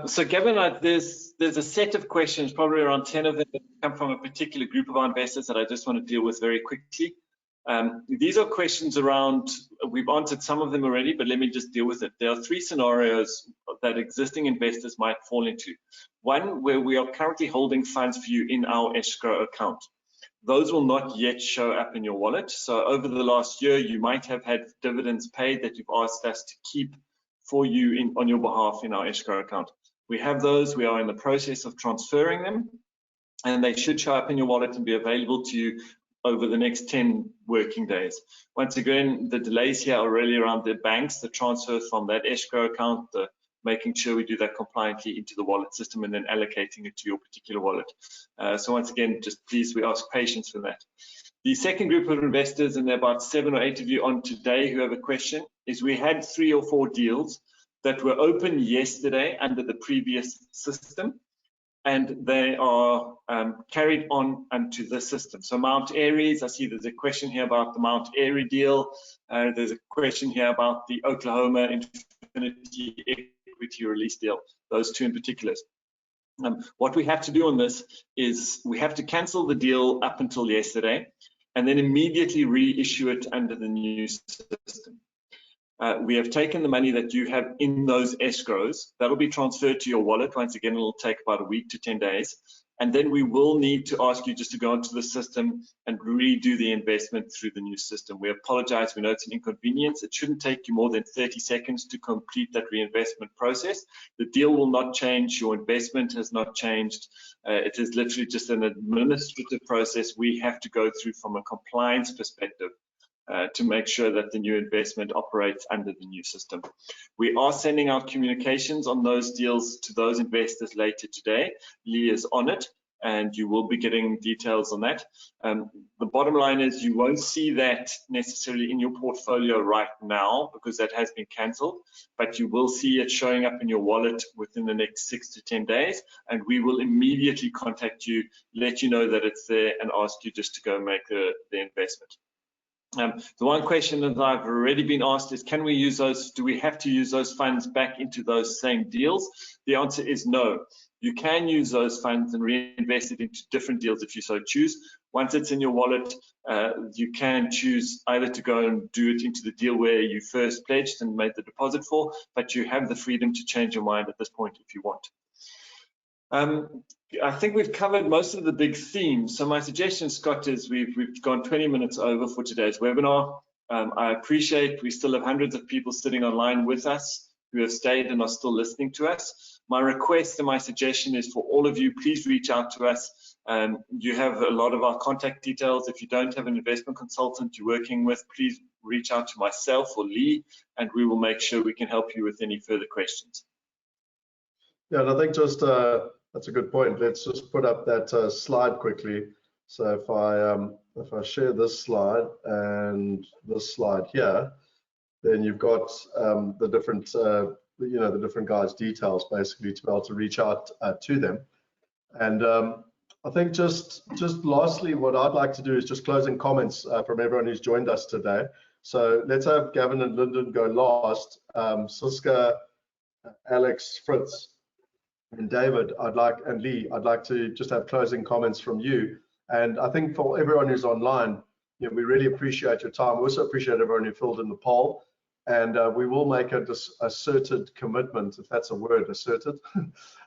So Gavin, there's a set of questions, probably around 10 of them, that come from a particular group of our investors that I just want to deal with very quickly. These are questions around, we've answered some of them already, but let me just deal with it. There are 3 scenarios that existing investors might fall into. One, where we are currently holding funds for you in our escrow account. Those will not yet show up in your wallet. So over the last year, you might have had dividends paid that you've asked us to keep for you on your behalf in our escrow account. We have those. We are in the process of transferring them, and they should show up in your wallet and be available to you over the next 10 working days. Once again, the delays here are really around the banks, the transfer from that escrow account, making sure we do that compliantly into the wallet system, and then allocating it to your particular wallet. So once again, just please, we ask patience for that. The second group of investors, and there are about 7 or 8 of you on today who have a question, is we had 3 or 4 deals that were open yesterday under the previous system, and they are carried on onto the system. So Mount Airy, I see there's a question here about the Mount Airy deal. There's a question here about the Oklahoma Infinity equity release deal, those 2 in particular. What we have to do on this is we have to cancel the deal up until yesterday, and then immediately reissue it under the new system. We have taken the money that you have in those escrows. That'll be transferred to your wallet. Once again, it'll take about a week to 10 days. And then we will need to ask you just to go into the system and redo the investment through the new system. We apologize. We know it's an inconvenience. It shouldn't take you more than 30 seconds to complete that reinvestment process. The deal will not change. Your investment has not changed. It is literally just an administrative process we have to go through from a compliance perspective to make sure that the new investment operates under the new system. We are sending out communications on those deals to those investors later today. Lee is on it, and you will be getting details on that. The bottom line is you won't see that necessarily in your portfolio right now because that has been cancelled, but you will see it showing up in your wallet within the next 6 to 10 days, and we will immediately contact you, let you know that it's there, and ask you just to go make the investment. The one question that I've already been asked is, can we use those, do we have to use those funds back into those same deals? The answer is no. You can use those funds and reinvest it into different deals if you so choose. Once it's in your wallet, you can choose either to go and do it into the deal where you first pledged and made the deposit for, but you have the freedom to change your mind at this point if you want. I think we've covered most of the big themes. So my suggestion, Scott, is we've gone 20 minutes over for today's webinar. I appreciate we still have hundreds of people sitting online with us who have stayed and are still listening to us. My request and my suggestion is for all of you, please reach out to us. You have a lot of our contact details. If you don't have an investment consultant you're working with, please reach out to myself or Lee, and we will make sure we can help you with any further questions. Yeah, and I think just that's a good point. Let's just put up that slide quickly. So if I share this slide and this slide here, then you've got the different the different guys' details basically to be able to reach out to them. And I think just lastly, what I'd like to do is just closing comments from everyone who's joined us today. So let's have Gavin and Lyndon go last. Suska, Alex, Fritz, and David, and Lee, I'd like to just have closing comments from you. And I think for everyone who's online, we really appreciate your time. We also appreciate everyone who filled in the poll. And we will make a asserted commitment, if that's a word, asserted.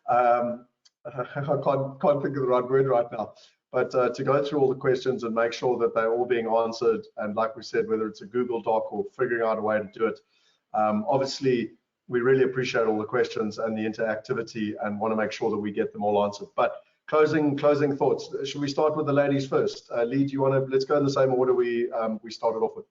I can't think of the right word right now. But to go through all the questions and make sure that they're all being answered. And like we said, whether it's a Google Doc or figuring out a way to do it. Obviously, we really appreciate all the questions and the interactivity and want to make sure that we get them all answered. But closing thoughts. Should we start with the ladies first? Lee, do you want to, let's go in the same order we started off with.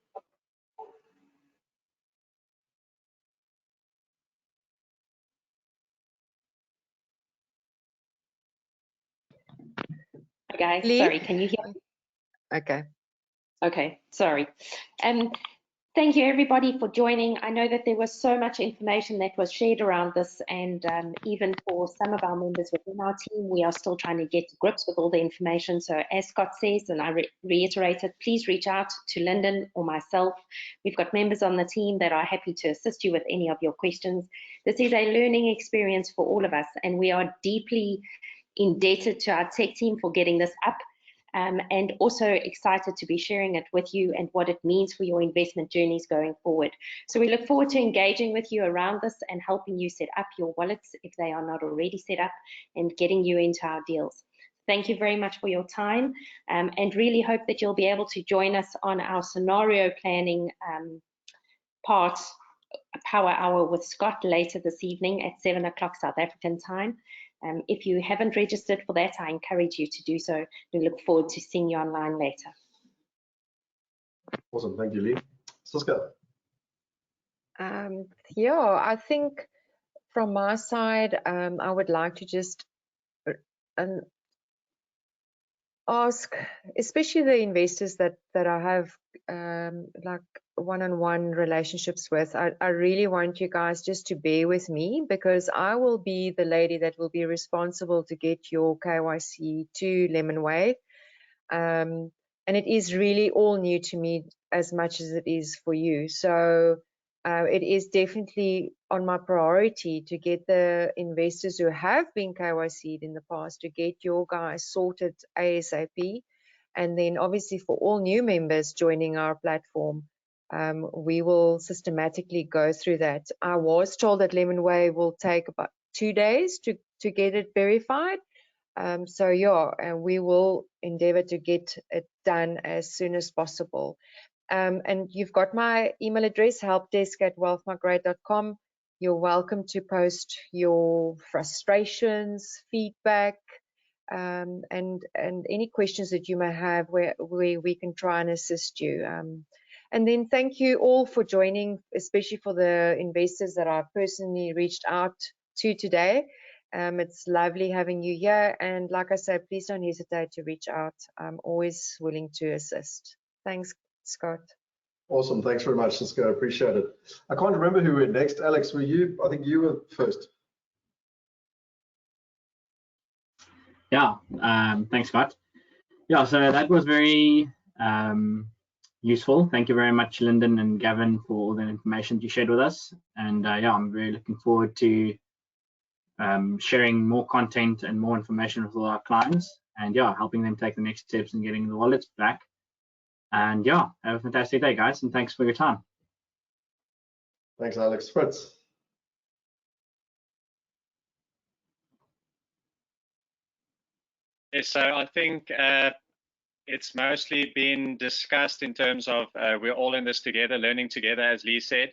Guys, Lee? sorry, can you hear me? Okay. Okay, sorry. Thank you everybody for joining. I know that there was so much information that was shared around this, and even for some of our members within our team, we are still trying to get to grips with all the information. So as Scott says, and I reiterated, please reach out to Lyndon or myself. We've got members on the team that are happy to assist you with any of your questions. This is a learning experience for all of us, and we are deeply indebted to our tech team for getting this up. And also excited to be sharing it with you and what it means for your investment journeys going forward. So we look forward to engaging with you around this and helping you set up your wallets if they are not already set up, and getting you into our deals. Thank you very much for your time, and really hope that you'll be able to join us on our scenario planning part, Power Hour with Scott, later this evening at 7 o'clock South African time. If you haven't registered for that, I encourage you to do so. We look forward to seeing you online later. Awesome, thank you, Lee. Suska. Yeah, I think from my side, I would like to just ask, especially the investors that I have like one-on-one relationships with, I really want you guys just to bear with me, because I will be the lady that will be responsible to get your KYC to Lemonway. And it is really all new to me as much as it is for you. So it is definitely on my priority to get the investors who have been KYC'd in the past, to get your guys sorted ASAP. And then obviously for all new members joining our platform, we will systematically go through that. I was told that Lemonway will take about 2 days to get it verified. So yeah, and we will endeavor to get it done as soon as possible. And you've got my email address, helpdesk@wealthmigrate.com. You're welcome to post your frustrations, feedback, and any questions that you may have where we can try and assist you. And then thank you all for joining, especially for the investors that I personally reached out to today. It's lovely having you here. And like I said, please don't hesitate to reach out. I'm always willing to assist. Thanks, Scott. Awesome, thanks very much, Suska. I appreciate it. I can't remember who went next. Alex, were you? I think you were first. Yeah, thanks, Scott. Yeah, so that was very useful. Thank you very much, Lyndon and Gavin, for all the information you shared with us. And yeah, I'm very looking forward to sharing more content and more information with all our clients, and yeah, helping them take the next steps and getting the wallets back. And yeah, have a fantastic day, guys, and thanks for your time. Thanks, Alex. Fritz. Yes, so I think it's mostly been discussed in terms of we're all in this together, learning together, as Lee said.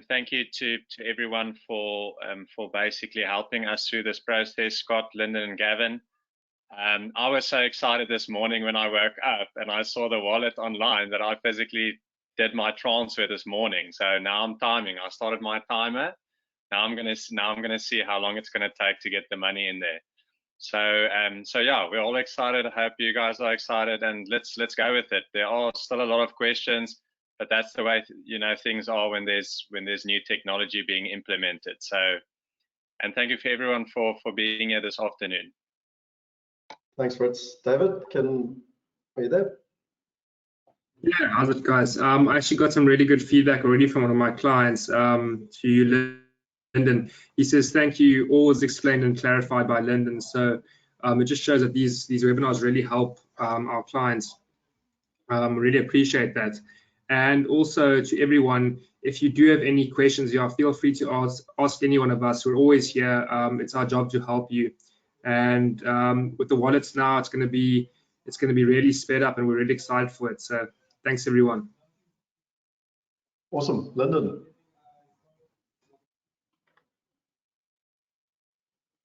Thank you to everyone for basically helping us through this process, Scott, Lyndon, and Gavin. I was so excited this morning when I woke up and I saw the wallet online that I physically did my transfer this morning. So now I'm timing. I started my timer. Now I'm gonna see how long it's gonna take to get the money in there. So yeah, we're all excited. I hope you guys are excited, and let's go with it. There are still a lot of questions, but that's the way things are when there's new technology being implemented. So, and thank you for everyone for being here this afternoon. Thanks, Fritz. David, are you there? Yeah, how's it, guys? I actually got some really good feedback already from one of my clients. To you, Lyndon. He says, thank you, all was explained and clarified by Lyndon. So it just shows that these webinars really help our clients. Really appreciate that. And also to everyone, if you do have any questions, feel free to ask any one of us. We're always here. It's our job to help you. And with the wallets now, it's going to be really sped up, and we're really excited for it. So thanks, everyone. Awesome. Lyndon.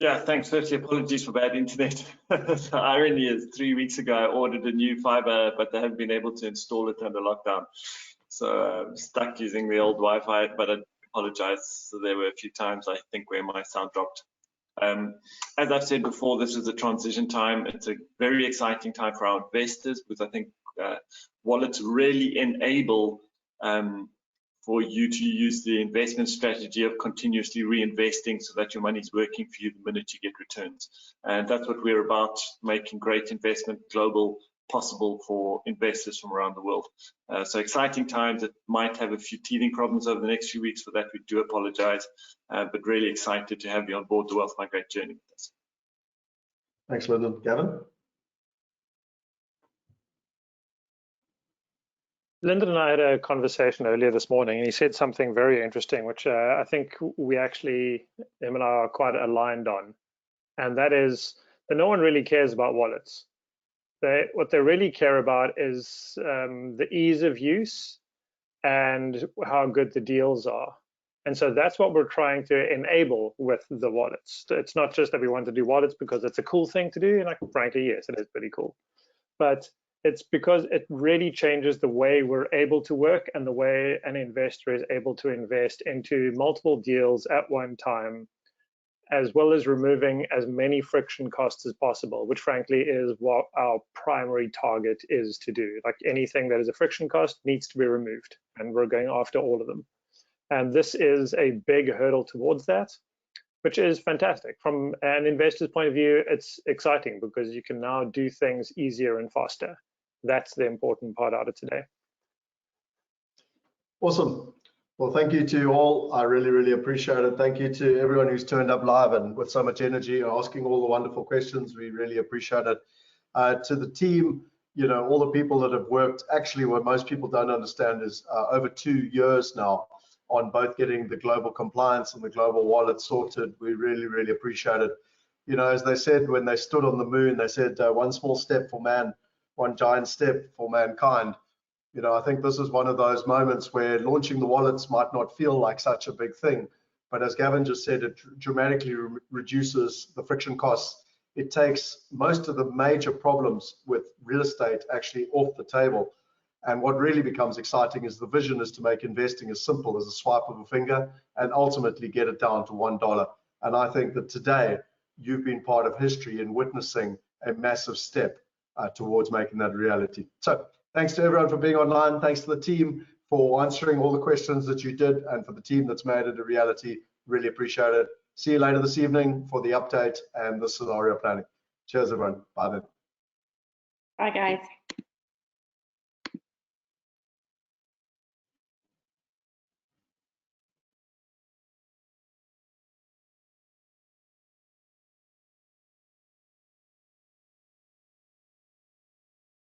Yeah, thanks. Firstly, apologies for bad internet. The irony is 3 weeks ago I ordered a new fiber, but they haven't been able to install it under lockdown. So I'm stuck using the old Wi-Fi, but I apologize. So there were a few times I think where my sound dropped. As I've said before, this is a transition time. It's a very exciting time for our investors, because I think wallets really enable for you to use the investment strategy of continuously reinvesting so that your money is working for you the minute you get returns. And that's what we're about, making great investment global possible for investors from around the world. So exciting times. It might have a few teething problems over the next few weeks. For that, we do apologize, but really excited to have you on board the Wealth Migrate journey with us. Thanks, Lyndon. Gavin? Lyndon and I had a conversation earlier this morning, and he said something very interesting, which I think him and I are quite aligned on, and that is that no one really cares about wallets. What they really care about is the ease of use and how good the deals are. And so that's what we're trying to enable with the wallets. It's not just that we want to do wallets because it's a cool thing to do, and frankly, yes, it is pretty cool. But it's because it really changes the way we're able to work and the way an investor is able to invest into multiple deals at one time, as well as removing as many friction costs as possible, which frankly is what our primary target is to do. Like anything that is a friction cost needs to be removed, and we're going after all of them. And this is a big hurdle towards that, which is fantastic. From an investor's point of view, it's exciting because you can now do things easier and faster. That's the important part out of today. Awesome. Well, thank you to you all. I really, really appreciate it. Thank you to everyone who's turned up live and with so much energy asking all the wonderful questions. We really appreciate it. To the team, all the people that have worked, actually what most people don't understand is over 2 years now on both getting the global compliance and the global wallet sorted. We really, really appreciate it. As they said when they stood on the moon, they said one small step for man, one giant step for mankind. I think this is one of those moments where launching the wallets might not feel like such a big thing, but as Gavin just said, it dramatically reduces the friction costs. It takes most of the major problems with real estate actually off the table. And what really becomes exciting is the vision is to make investing as simple as a swipe of a finger and ultimately get it down to $1. And I think that today you've been part of history in witnessing a massive step towards making that a reality. So thanks to everyone for being online. Thanks to the team for answering all the questions that you did, and for the team that's made it a reality. Really appreciate it. See you later this evening for the update and the scenario planning. Cheers, everyone. Bye then. Bye, guys.